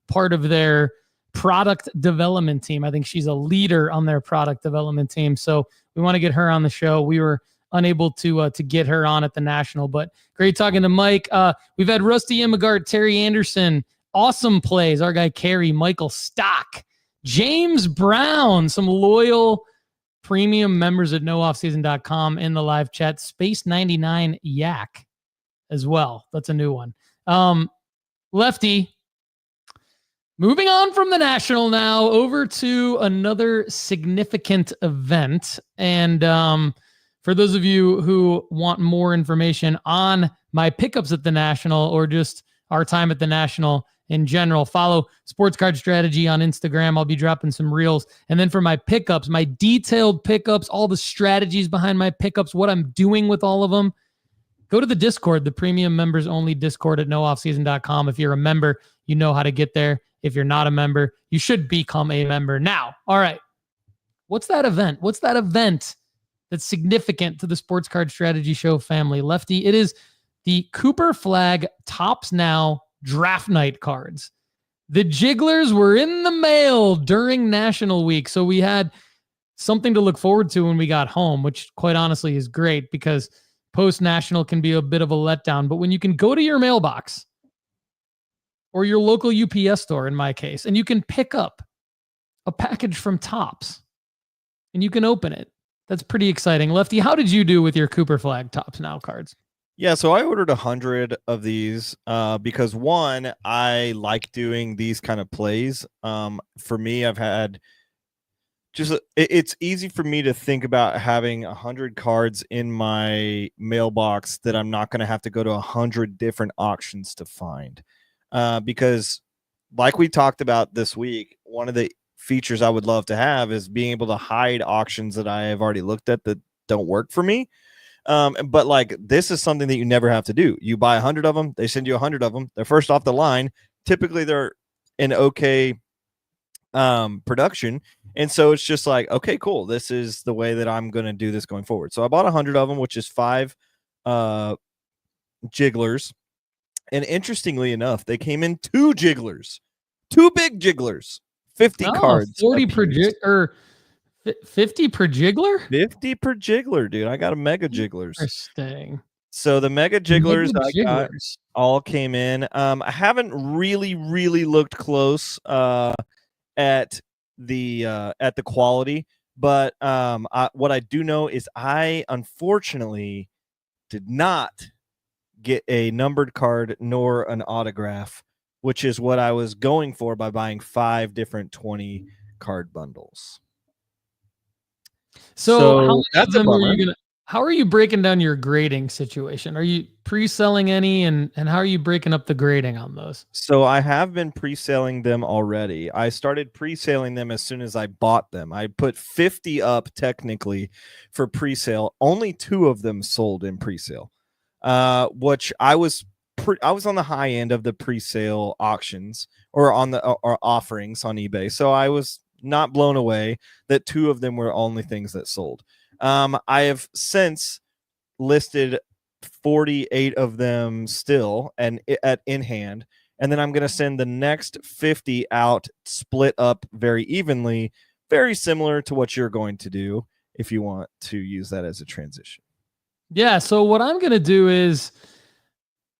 part of their product development team. I think she's a leader on their product development team. So we want to get her on the show. We were unable to get her on at the National, but great talking to Mike. We've had Rusty Imagart, Terry Anderson, awesome plays. Our guy Carey, Michael Stock, James Brown, some loyal premium members at nooffseason.com in the live chat. Space 99 Yak as well. That's a new one. Lefty, moving on from the National now over to another significant event. And for those of you who want more information on my pickups at the National or just our time at the National in general, follow Sports Card Strategy on Instagram. I'll be dropping some reels. And then for my pickups, my detailed pickups, all the strategies behind my pickups, what I'm doing with all of them, go to the Discord, the premium members only Discord at nooffseason.com. If you're a member, you know how to get there. If you're not a member, you should become a member now. All right. What's that event? What's that event that's significant to the Sports Card Strategy Show family? Lefty, it is the Cooper Flagg Topps Now Draft Night cards. The jigglers were in the mail during National Week, so we had something to look forward to when we got home, which quite honestly is great because post-National can be a bit of a letdown. But when you can go to your mailbox or your local UPS store, in my case, and you can pick up a package from Topps and you can open it, that's pretty exciting. Lefty, how did you do with your Cooper Flagg Topps Now cards? Yeah, so I ordered 100 of these because one, I like doing these kind of plays. For me, I've had it's easy for me to think about having 100 cards in my mailbox that I'm not going to have to go to 100 different auctions to find. Because like we talked about this week, one of the features I would love to have is being able to hide auctions that I have already looked at that don't work for me. But like, this is something that you never have to do. You buy 100 of them. They send you 100 of them. They're first off the line. Typically they're in okay production. And so it's just like, okay, cool. This is the way that I'm going to do this going forward. So I bought 100 of them, which is 5 jigglers. And interestingly enough, they came in 2 jigglers, 2 big jigglers, 50 cards. 40 per or 50 per jiggler? 50 per jiggler, dude. I got a mega jigglers. Interesting. So the mega jigglers got all came in. I haven't really looked close at the quality, but what I do know is I unfortunately did not get a numbered card nor an autograph, which is what I was going for by buying 5 different 20 card bundles. So that's a bummer. How are you breaking down your grading situation? Are you pre-selling any, and how are you breaking up the grading on those? So I have been pre-selling them already. I started pre-selling them as soon as I bought them. I put 50 up technically for pre-sale. Only 2 of them sold in pre-sale, which I was on the high end of the pre-sale auctions or on the or offerings on eBay. So I was not blown away that 2 of them were only things that sold. I have since listed 48 of them still and in hand, and then I'm going to send the next 50 out split up very evenly, very similar to what you're going to do if you want to use that as a transition. Yeah, so what I'm going to do is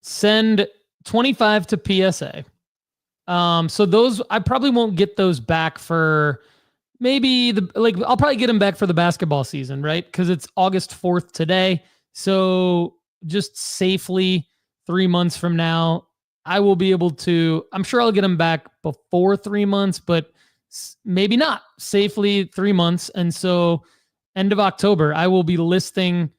send 25 to PSA. So those, I probably won't get those back for maybe I'll probably get them back for the basketball season, right? Because it's August 4th today. So just safely 3 months from now, I will be able to, I'm sure I'll get them back before 3 months, but maybe not safely 3 months. And so end of October, I will be listing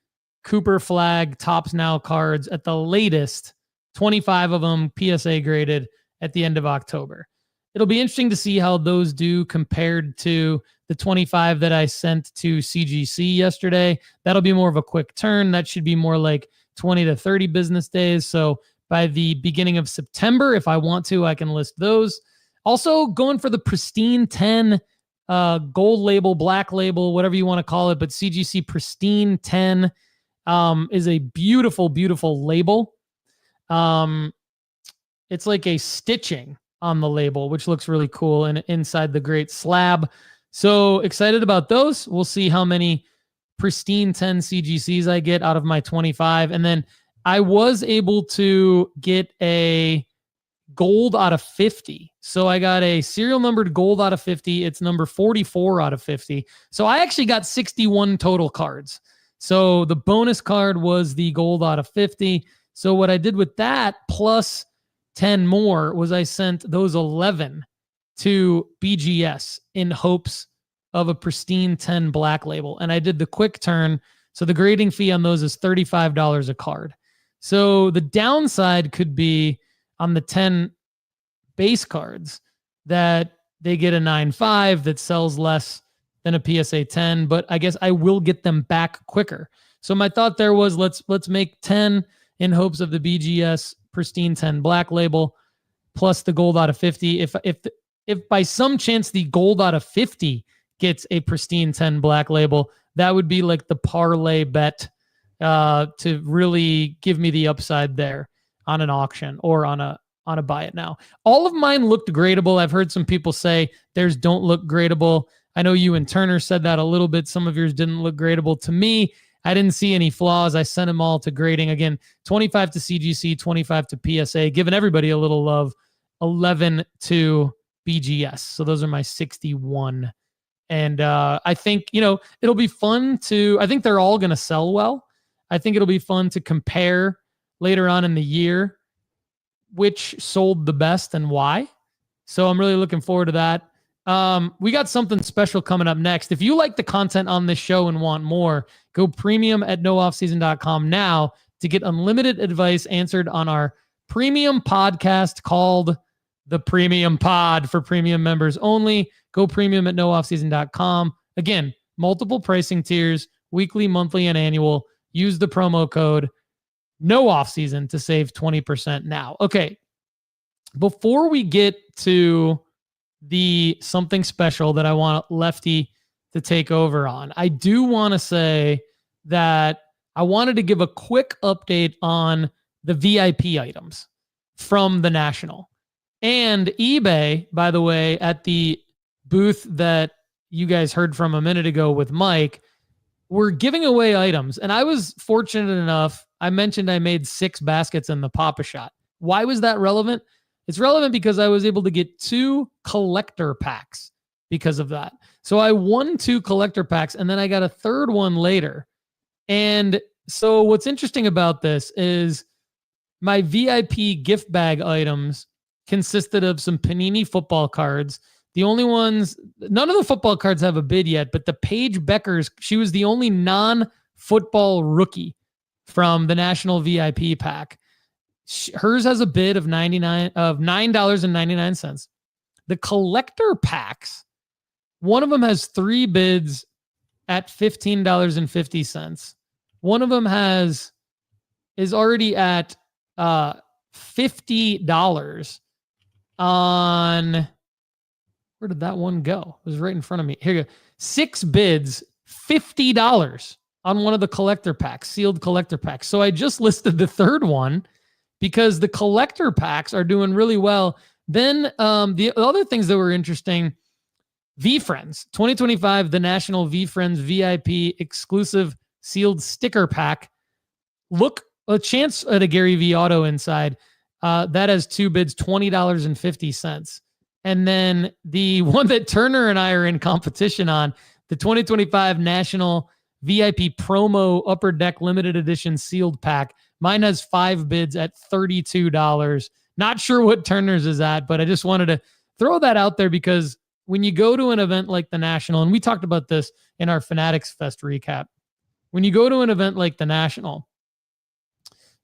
Cooper Flagg Topps Now cards at the latest, 25 of them PSA graded at the end of October. It'll be interesting to see how those do compared to the 25 that I sent to CGC yesterday. That'll be more of a quick turn. That should be more like 20 to 30 business days. So by the beginning of September, if I want to, I can list those. Also going for the Pristine 10 gold label, black label, whatever you want to call it, but CGC Pristine 10 is a beautiful, beautiful label. It's like a stitching on the label, which looks really cool, and inside the great slab. So excited about those. We'll see how many pristine 10 CGCs I get out of my 25. And then I was able to get a gold out of 50. So I got a serial numbered gold out of 50. It's number 44 out of 50. So I actually got 61 total cards. So the bonus card was the gold out of 50. So what I did with that plus 10 more was I sent those 11 to BGS in hopes of a pristine 10 black label. And I did the quick turn. So the grading fee on those is $35 a card. So the downside could be on the 10 base cards that they get a 9.5 that sells less than a PSA 10, but I guess I will get them back quicker. So my thought there was let's make 10 in hopes of the BGS pristine 10 black label plus the gold out of 50. If by some chance the gold out of 50 gets a pristine 10 black label, that would be like the parlay bet to really give me the upside there on an auction or on a buy it now. All of mine looked gradable. I've heard some people say theirs don't look gradable. I know you and Turner said that a little bit. Some of yours didn't look gradable. To me, I didn't see any flaws. I sent them all to grading. Again, 25 to CGC, 25 to PSA, giving everybody a little love, 11 to BGS. So those are my 61. And I think, it'll be fun I think they're all going to sell well. I think it'll be fun to compare later on in the year which sold the best and why. So I'm really looking forward to that. We got something special coming up next. If you like the content on this show and want more, go premium at nooffseason.com now to get unlimited advice answered on our premium podcast called the Premium Pod for premium members only. Go premium at nooffseason.com. Again, multiple pricing tiers, weekly, monthly, and annual. Use the promo code NOOFFSEASON to save 20% now. Okay, before we get to the something special that I want Lefty to take over on, I do want to say that I wanted to give a quick update on the VIP items from the National. And eBay, by the way, at the booth that you guys heard from a minute ago with Mike, we're giving away items. And I was fortunate enough, I mentioned I made 6 baskets in the Pop-A-Shot. Why was that relevant? It's relevant because I was able to get 2 collector packs because of that. So I won 2 collector packs and then I got a third one later. And so what's interesting about this is my VIP gift bag items consisted of some Panini football cards. The only ones, none of the football cards have a bid yet, but the Paige Beckers, she was the only non-football rookie from the National VIP pack. Hers has a bid of $9.99. The collector packs, one of them has 3 bids at $15.50. One of them is already at $50 on, where did that one go? It was right in front of me. Here you go. 6 bids, $50 on one of the collector packs, sealed collector packs. So I just listed the third one because the collector packs are doing really well. Then the other things that were interesting, V-Friends 2025, the National V-Friends VIP exclusive sealed sticker pack. Look, a chance at a Gary V auto inside. That has 2 bids, $20.50. And then the one that Turner and I are in competition on, the 2025 National VIP Promo Upper Deck Limited Edition Sealed Pack. Mine has 5 bids at $32. Not sure what Turner's is at, but I just wanted to throw that out there because when you go to an event like the National, and we talked about this in our Fanatics Fest recap, when you go to an event like the National,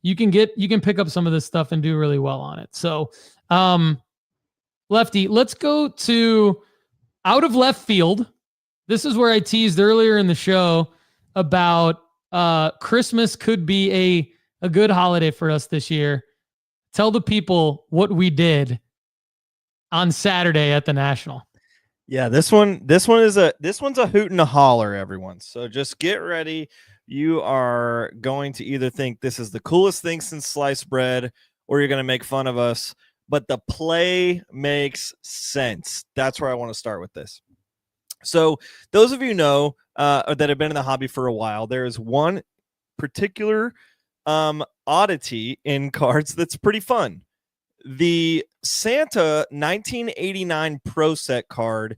you can pick up some of this stuff and do really well on it. So, Lefty, let's go to out of left field. This is where I teased earlier in the show about Christmas could be a good holiday for us this year. Tell the people what we did on Saturday at the National. Yeah, this one's a hoot and a holler, everyone. So just get ready. you are going to either think this is the coolest thing since sliced bread, or you're going to make fun of us. But the play makes sense. That's where I want to start with this. So those of you know that have been in the hobby for a while, there is one particular oddity in cards that's pretty fun. The Santa 1989 Pro Set card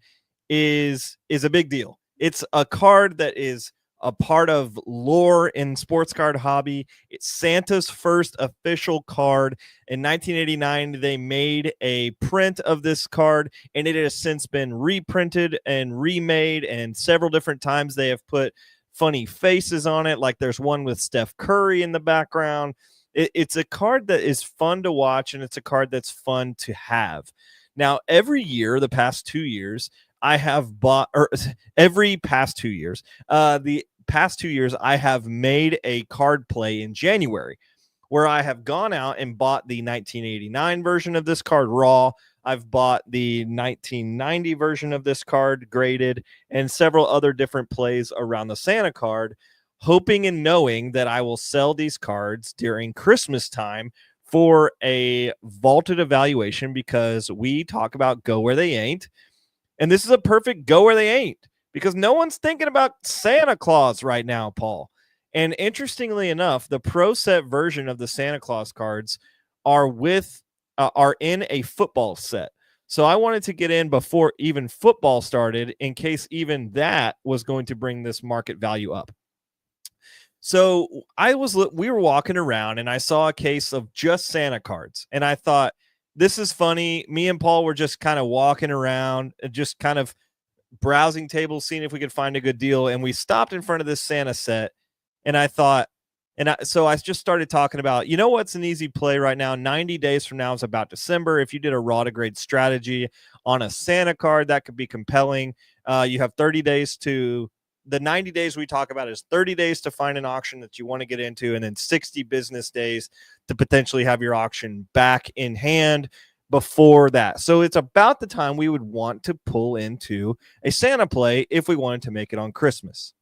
is a big deal. It's a card that is a part of lore in sports card hobby. It's Santa's first official card. In 1989, they made a print of this card, and it has since been reprinted and remade, and several different times they have put funny faces on it, like there's one with Steph Curry in the background. It's a card that is fun to watch, and it's a card that's fun to have. Now, every year, the past 2 years, I have bought, or every past 2 years, the past 2 years, I have made a card play in January where I have gone out and bought the 1989 version of this card raw. I've bought the 1990 version of this card graded, and several other different plays around the Santa card, hoping and knowing that I will sell these cards during Christmas time for a vaulted evaluation, because we talk about go where they ain't. And this is a perfect go where they ain't, because no one's thinking about Santa Claus right now, Paul. And interestingly enough, the Pro Set version of the Santa Claus cards are in a football set. So I wanted to get in before even football started, in case even that was going to bring this market value up. So we were walking around, and I saw a case of just Santa cards, and I thought, this is funny. Me and Paul were just kind of walking around, just kind of browsing tables, seeing if we could find a good deal. And we stopped in front of this Santa set, and I thought, so I just started talking about, you know what's an easy play right now? 90 days from now is about December. If you did a raw to grade strategy on a Santa card, that could be compelling. You have 30 days to, the 90 days we talk about is 30 days to find an auction that you want to get into, and then 60 business days to potentially have your auction back in hand before that. So it's about the time we would want to pull into a Santa play if we wanted to make it on Christmas.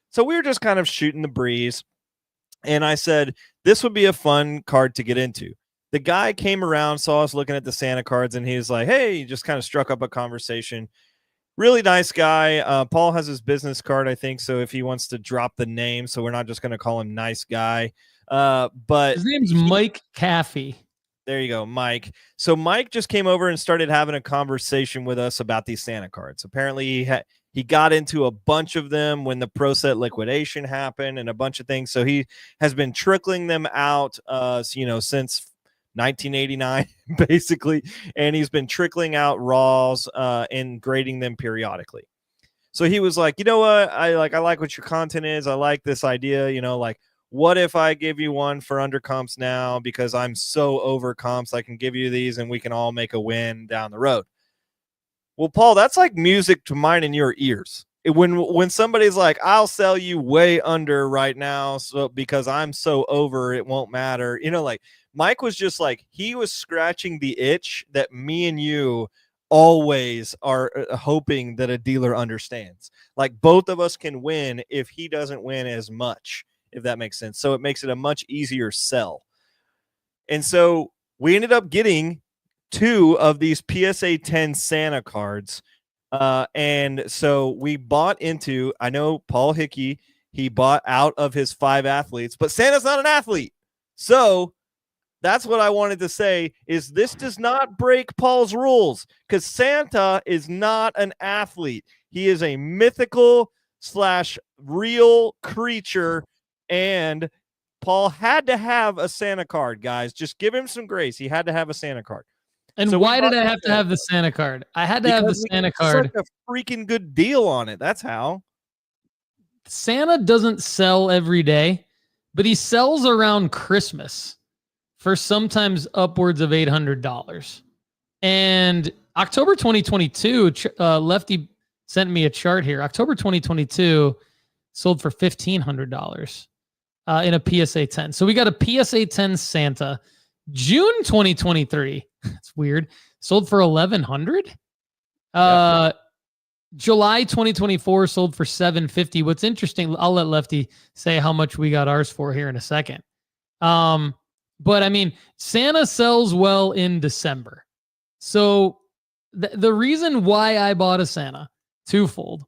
So we were just kind of shooting the breeze, and I said, this would be a fun card to get into. The guy came around, saw us looking at the Santa cards, and he was like, hey, just kind of struck up a conversation. Really nice guy. Paul has his business card, I think, so if he wants to drop the name, so we're not just going to call him nice guy. But his name's Mike Caffey. There you go, Mike. So Mike just came over and started having a conversation with us about these Santa cards. Apparently he got into a bunch of them when the Pro Set liquidation happened and a bunch of things. So he has been trickling them out, since 1989, basically. And he's been trickling out raws and grading them periodically. So he was like, you know what? I like what your content is. I like this idea, what if I give you one for under comps now, because I'm so over comps, I can give you these and we can all make a win down the road. Well, Paul, that's like music to mine and your ears. When somebody's like, I'll sell you way under right now, so because I'm so over, it won't matter. Mike was just like, he was scratching the itch that me and you always are hoping that a dealer understands. Like, both of us can win if he doesn't win as much, if that makes sense. So it makes it a much easier sell. And so we ended up getting 2 of these PSA 10 Santa cards. And so we bought into, I know Paul Hickey, he bought out of his 5 athletes, but Santa's not an athlete. So that's what I wanted to say, is this does not break Paul's rules, because Santa is not an athlete. He is a mythical / real creature. And Paul had to have a Santa card, guys. Just give him some grace. He had to have a Santa card. And so why did I have to have the Santa card? I had to have the Santa card. Such a freaking good deal on it. That's how. Santa doesn't sell every day, but he sells around Christmas for sometimes upwards of $800. And October 2022, Lefty sent me a chart here. October 2022 sold for $1,500 in a PSA 10. So we got a PSA 10 Santa. June 2023, it's weird, sold for $1,100. July 2024 sold for $750. What's interesting, I'll let Lefty say how much we got ours for here in a second. But I mean, Santa sells well in December. So the reason why I bought a Santa, twofold.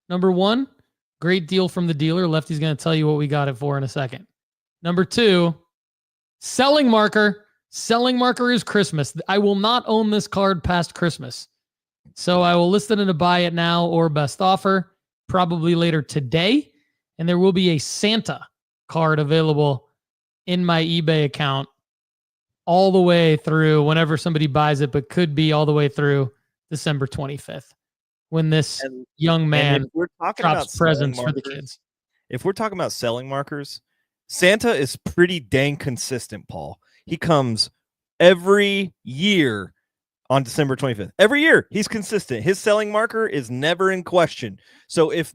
Number one, great deal from the dealer. Lefty's going to tell you what we got it for in a second. Number two, selling marker. Selling marker is Christmas. I will not own this card past Christmas. So I will list it in a buy it now or best offer, probably later today. And there will be a Santa card available in my eBay account all the way through whenever somebody buys it, but could be all the way through December 25th when this young man drops presents for the kids. If we're talking about selling markers, Santa is pretty dang consistent, Paul. He comes every year on December 25th. Every year he's consistent. His selling marker is never in question. So if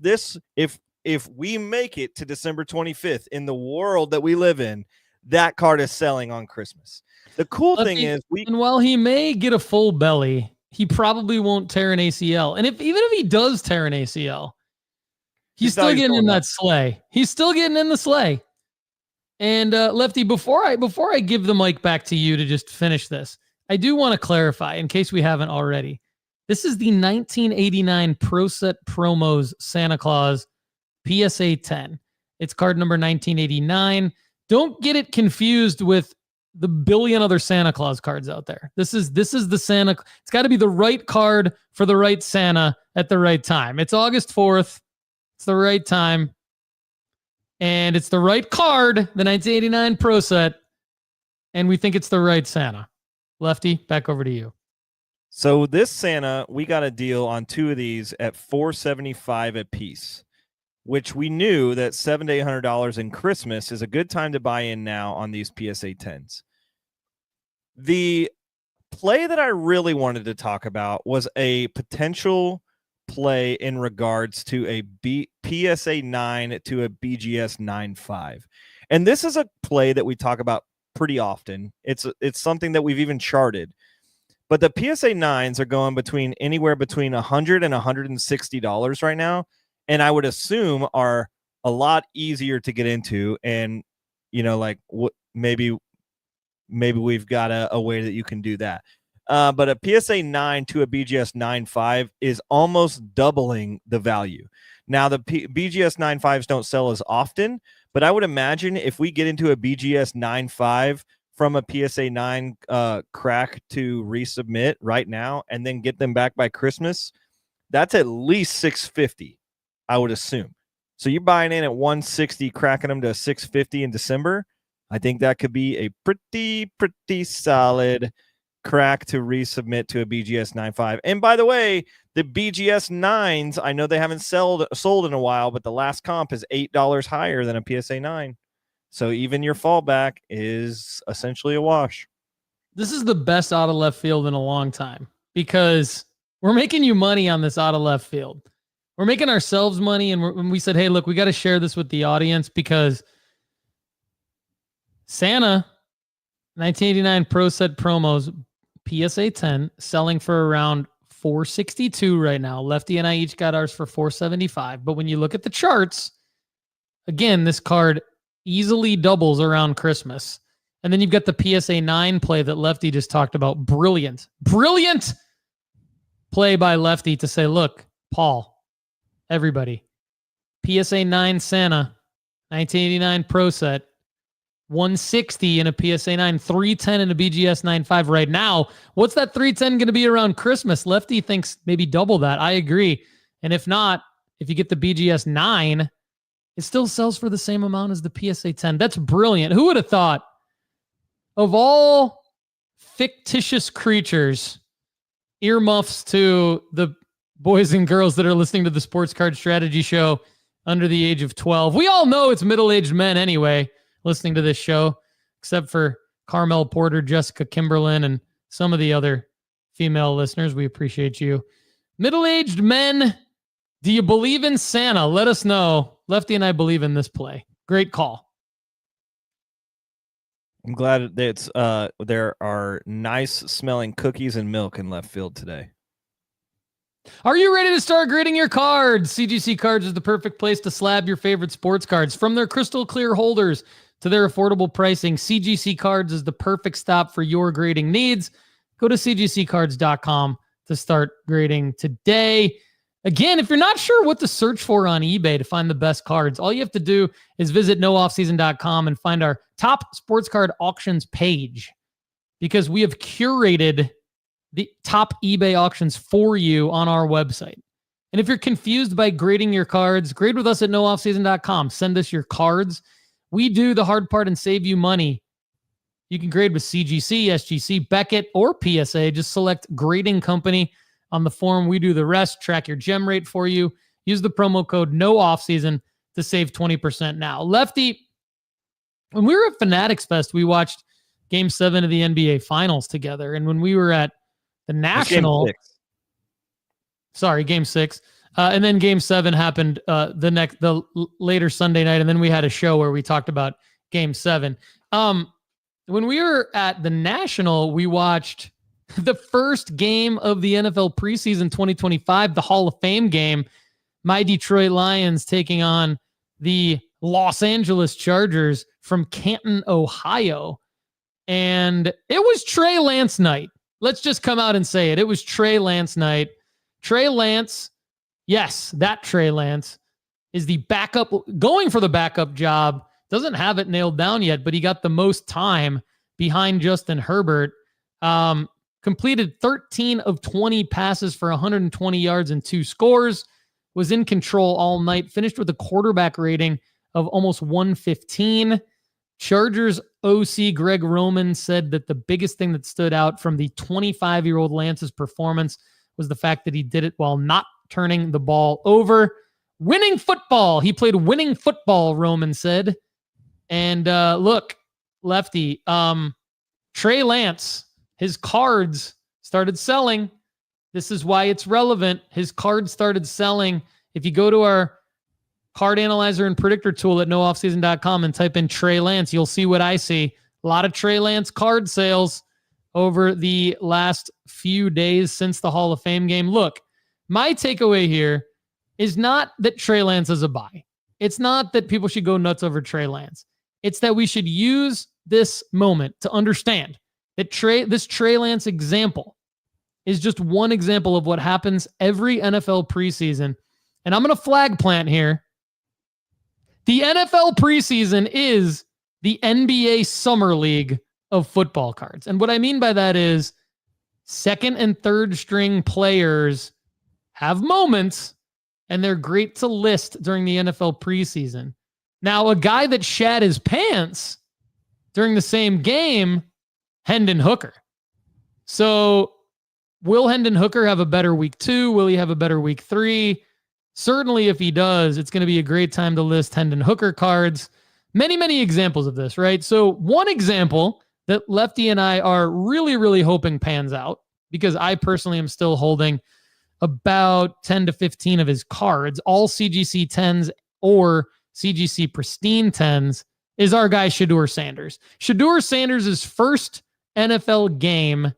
we make it to December 25th in the world that we live in, that card is selling on Christmas. The cool thing is and while he may get a full belly, he probably won't tear an ACL. And even if he does tear an ACL, he's still getting in that sleigh. He's still getting in the sleigh. And Lefty, before I give the mic back to you to just finish this, I do want to clarify in case we haven't already. This is the 1989 Pro Set Promos Santa Claus PSA 10. It's card number 1989. Don't get it confused with the billion other Santa Claus cards out there. This is the Santa. It's got to be the right card for the right Santa at the right time. It's August 4th. It's the right time. And it's the right card, the 1989 Pro Set. And we think it's the right Santa. Lefty, back over to you. So this Santa, we got a deal on two of these at $475 a piece, which we knew that $700 to $800 in Christmas is a good time to buy in now on these PSA 10s. The play that I really wanted to talk about was a potential play in regards to a PSA 9 to a BGS 9.5. And this is a play that we talk about pretty often. It's something that we've even charted. But the PSA 9s are going anywhere between $100 and $160 right now. And I would assume are a lot easier to get into. And, maybe we've got a way that you can do that. But a PSA 9 to a BGS 9.5 is almost doubling the value. Now, the BGS 9.5s don't sell as often, but I would imagine if we get into a BGS 9.5 from a PSA 9 crack to resubmit right now and then get them back by Christmas, that's at least $650, I would assume. So you're buying in at $160, cracking them to $650 in December. I think that could be a pretty solid crack to resubmit to a BGS 9.5. And by the way, the BGS 9s, I know they haven't sold in a while, but the last comp is $8 higher than a PSA 9. So even your fallback is essentially a wash. This is the best out of left field in a long time because we're making you money on this out of left field. We're making ourselves money. And we said, hey, look, we got to share this with the audience because Santa 1989 Pro Set Promos PSA 10 selling for around $462 right now. Lefty and I each got ours for $475. But when you look at the charts, again, this card easily doubles around Christmas. And then you've got the PSA 9 play that Lefty just talked about. Brilliant play by Lefty to say, look, Paul, everybody, PSA 9 Santa, 1989 Pro Set, 160 in a PSA 9, 310 in a BGS 9.5 right now. What's that 310 going to be around Christmas? Lefty thinks maybe double that. I agree. And if not, if you get the BGS 9, it still sells for the same amount as the PSA 10. That's brilliant. Who would have thought of all fictitious creatures, earmuffs to the boys and girls that are listening to the Sports Card Strategy Show under the age of 12. We all know it's middle-aged men anyway listening to this show, except for Carmel Porter, Jessica Kimberlin, and some of the other female listeners. We appreciate you. Middle-aged men, do you believe in Santa? Let us know. Lefty and I believe in this play. Great call. I'm glad that there are nice smelling cookies and milk in left field today. Are you ready to start grading your cards? CGC Cards is the perfect place to slab your favorite sports cards. From their crystal clear holders to their affordable pricing, CGC Cards is the perfect stop for your grading needs. Go to cgccards.com to start grading today. Again, if you're not sure what to search for on eBay to find the best cards, all you have to do is visit nooffseason.com and find our top sports card auctions page, because we have curated the top eBay auctions for you on our website. And if you're confused by grading your cards, grade with us at nooffseason.com. Send us your cards. We do the hard part and save you money. You can grade with CGC, SGC, Beckett, or PSA. Just select grading company on the form. We do the rest. Track your gem rate for you. Use the promo code NOOFFSEASON to save 20% now. Lefty, when we were at Fanatics Fest, we watched Game 7 of the NBA Finals together. And when we were at the National, Game 6, and then Game 7 happened the later Sunday night, and then we had a show where we talked about Game 7. When we were at the National, we watched the first game of the NFL preseason 2025, the Hall of Fame game. My Detroit Lions taking on the Los Angeles Chargers from Canton, Ohio. And it was Trey Lance night. Let's just come out and say it. It was Trey Lance night. Trey Lance, yes, that Trey Lance is the backup, going for the backup job. Doesn't have it nailed down yet, but he got the most time behind Justin Herbert. Completed 13 of 20 passes for 120 yards and 2 scores. Was in control all night. Finished with a quarterback rating of almost 115. Chargers OC Greg Roman said that the biggest thing that stood out from the 25-year-old Lance's performance was the fact that he did it while not turning the ball over. Winning football. He played winning football, Roman said. And look, Lefty, Trey Lance, his cards started selling. This is why it's relevant. His cards started selling. If you go to our card analyzer and predictor tool at nooffseason.com and type in Trey Lance, you'll see what I see. A lot of Trey Lance card sales over the last few days since the Hall of Fame game. Look, my takeaway here is not that Trey Lance is a buy. It's not that people should go nuts over Trey Lance. It's that we should use this moment to understand that this Trey Lance example is just one example of what happens every NFL preseason. And I'm going to flag plant here. The NFL preseason is the NBA Summer League of football cards. And what I mean by that is second and third string players have moments, and they're great to list during the NFL preseason. Now, a guy that shat his pants during the same game, Hendon Hooker. So will Hendon Hooker have a better week 2? Will he have a better week 3? Certainly, if he does, it's going to be a great time to list Hendon Hooker cards. Many, many examples of this, right? So one example that Lefty and I are really, really hoping pans out, because I personally am still holding about 10 to 15 of his cards, all CGC 10s or CGC Pristine 10s, is our guy Shedeur Sanders. Shedeur Sanders' first NFL game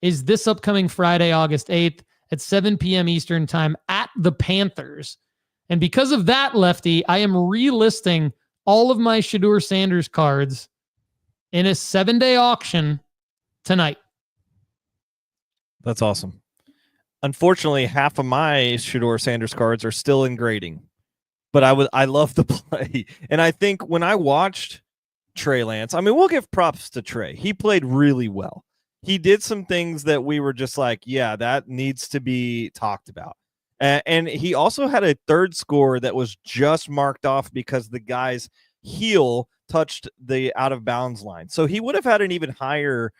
is this upcoming Friday, August 8th at 7 p.m. Eastern time at the Panthers. And because of that, Lefty, I am relisting all of my Shedeur Sanders cards in a 7-day auction tonight. That's awesome. Unfortunately, half of my Shedeur Sanders cards are still in grading, but I love the play. And I think when I watched Trey Lance, I mean, we'll give props to Trey. He played really well. He did some things that we were just like, yeah, that needs to be talked about. And he also had a third score that was just marked off because the guy's heel touched the out of bounds line. So he would have had an even higher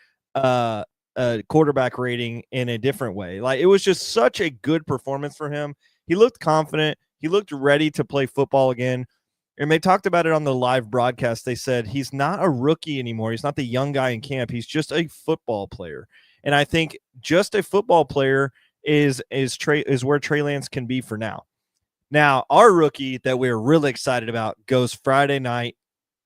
quarterback rating in a different way. Like, it was just such a good performance for him. He looked confident. He looked ready to play football again. And they talked about it on the live broadcast. They said he's not a rookie anymore. He's not the young guy in camp. He's just a football player. And I think just a football player is where Trey Lance can be for now. Now, our rookie that we're really excited about goes Friday night,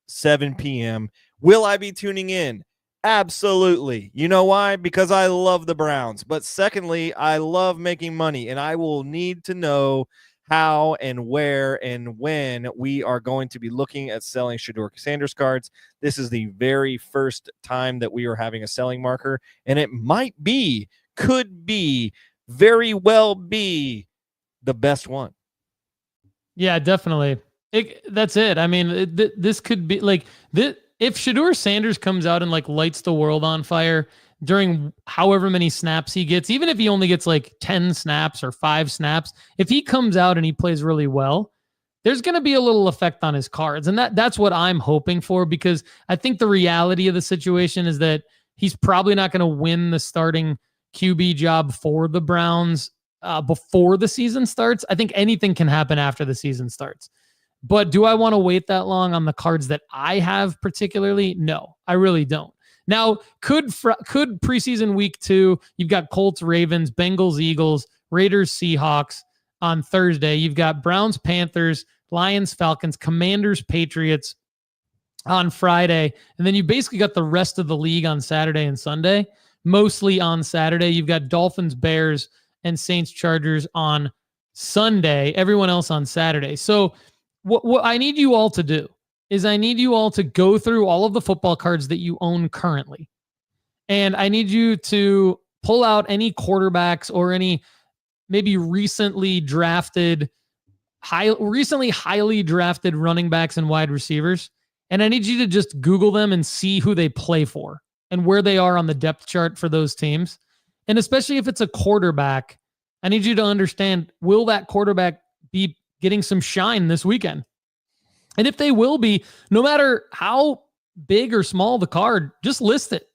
7 p.m. Will I be tuning in? Absolutely. You know why? Because I love the Browns. But secondly, I love making money, and I will need to know how and where and when we are going to be looking at selling Shedeur Sanders cards. This is the very first time that we are having a selling marker, and it could be, very well be the best one. Yeah, definitely. That's it. I mean, this could be like this. If Shedeur Sanders comes out and like lights the world on fire during however many snaps he gets, even if he only gets like 10 snaps or 5 snaps, if he comes out and he plays really well, there's going to be a little effect on his cards. And that's what I'm hoping for, because I think the reality of the situation is that he's probably not going to win the starting QB job for the Browns before the season starts. I think anything can happen after the season starts. But do I want to wait that long on the cards that I have particularly? No, I really don't. Now, could preseason week 2, you've got Colts, Ravens, Bengals, Eagles, Raiders, Seahawks on Thursday. You've got Browns, Panthers, Lions, Falcons, Commanders, Patriots on Friday. And then you basically got the rest of the league on Saturday and Sunday. Mostly on Saturday. You've got Dolphins, Bears, and Saints, Chargers on Sunday. Everyone else on Saturday. So what I need you all to do is I need you all to go through all of the football cards that you own currently. And I need you to pull out any quarterbacks or any maybe recently highly drafted running backs and wide receivers. And I need you to just Google them and see who they play for and where they are on the depth chart for those teams. And especially if it's a quarterback, I need you to understand, will that quarterback be getting some shine this weekend? And if they will be, no matter how big or small the card, just list it.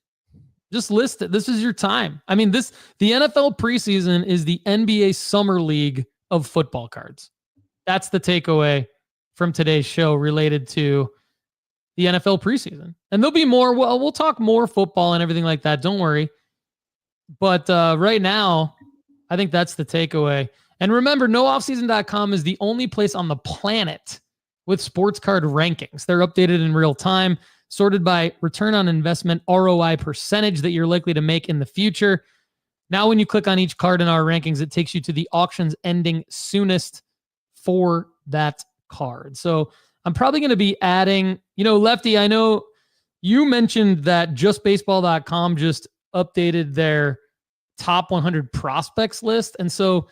Just list it. This is your time. I mean, the NFL preseason is the NBA summer league of football cards. That's the takeaway from today's show related to the NFL preseason. And there'll be more. Well, we'll talk more football and everything like that. Don't worry. But right now, I think that's the takeaway. And remember, nooffseason.com is the only place on the planet with sports card rankings. They're updated in real time, sorted by return on investment, ROI percentage that you're likely to make in the future. Now, when you click on each card in our rankings, it takes you to the auctions ending soonest for that card. So I'm probably going to be adding, Lefty, I know you mentioned that justbaseball.com just updated their top 100 prospects list. And so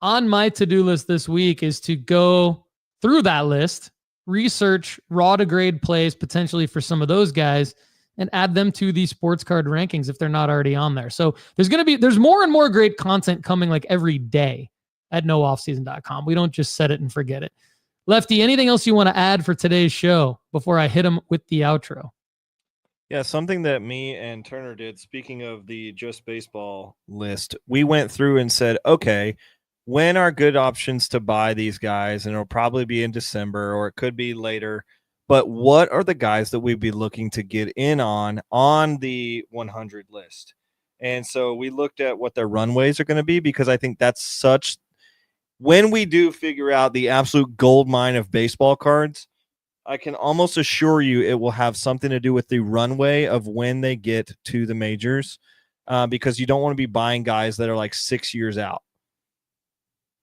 on my to-do list this week is to go through that list, research raw to grade plays potentially for some of those guys, and add them to the sports card rankings if they're not already on there. So there's more and more great content coming like every day at nooffseason.com. We don't just set it and forget it. Lefty, anything else you want to add for today's show before I hit him with the outro? Yeah, something that me and Turner did, speaking of the Just Baseball list, we went through and said, okay, when are good options to buy these guys? And it'll probably be in December or it could be later. But what are the guys that we'd be looking to get in on the 100 list? And so we looked at what their runways are going to be, because I think that's when we do figure out the absolute gold mine of baseball cards, I can almost assure you it will have something to do with the runway of when they get to the majors, because you don't want to be buying guys that are like 6 years out.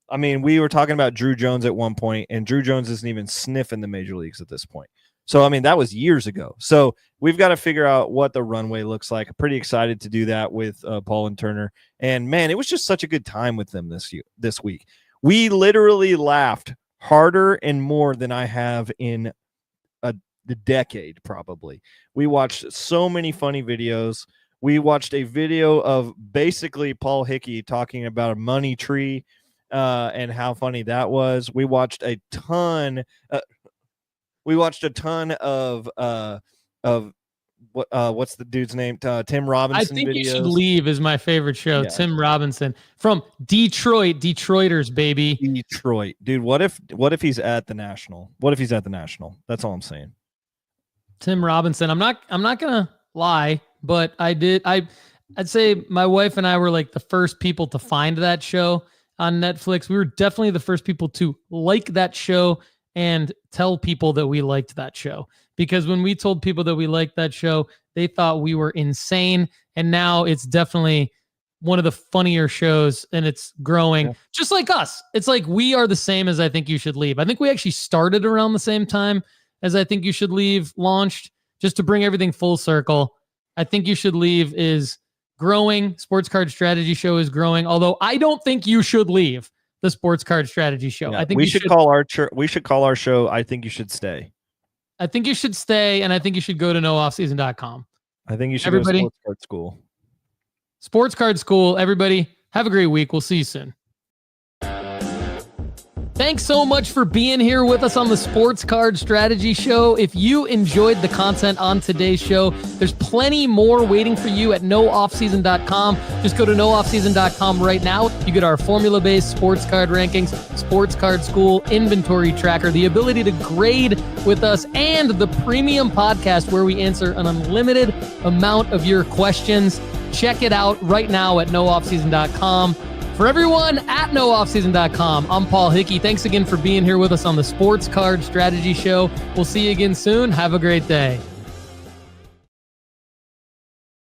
I mean, we were talking about Drew Jones at one point, and Drew Jones isn't even sniffing the major leagues at this point. So, I mean, that was years ago. So we've got to figure out what the runway looks like. I'm pretty excited to do that with Paul and Turner. And, man, it was just such a good time with them this week. We literally laughed harder and more than I have in the decade, probably. We watched so many funny videos. We watched a video of basically Paul Hickey talking about a money tree and how funny that was. We watched a ton of what's the dude's name? Tim Robinson. I think videos. You Should Leave is my favorite show. Yeah. Tim Robinson from Detroit, Detroiters, baby. Detroit, dude. What if he's at the National? What if he's at the National? That's all I'm saying. Tim Robinson. I'm not gonna lie, but I'd say my wife and I were like the first people to find that show on Netflix. We were definitely the first people to like that show and tell people that we liked that show. Because when we told people that we liked that show, they thought we were insane. And now it's definitely one of the funnier shows, and it's growing just like us. It's like we are the same as I Think You Should Leave. I think we actually started around the same time as I Think You Should Leave launched, just to bring everything full circle. I Think You Should Leave is growing. Sports Card Strategy Show is growing. Although I don't think you should leave the Sports Card Strategy Show. Yeah, I think we should call our show I Think You Should Stay. I think you should stay, and I think you should go to nooffseason.com. I think you should Everybody, go to Sports Card School. Sports Card School. Everybody, have a great week. We'll see you soon. Thanks so much for being here with us on the Sports Card Strategy Show. If you enjoyed the content on today's show, there's plenty more waiting for you at nooffseason.com. Just go to nooffseason.com right now. You get our formula-based sports card rankings, Sports Card School, inventory tracker, the ability to grade with us, and the premium podcast where we answer an unlimited amount of your questions. Check it out right now at nooffseason.com. For everyone at nooffseason.com, I'm Paul Hickey. Thanks again for being here with us on the Sports Card Strategy Show. We'll see you again soon. Have a great day.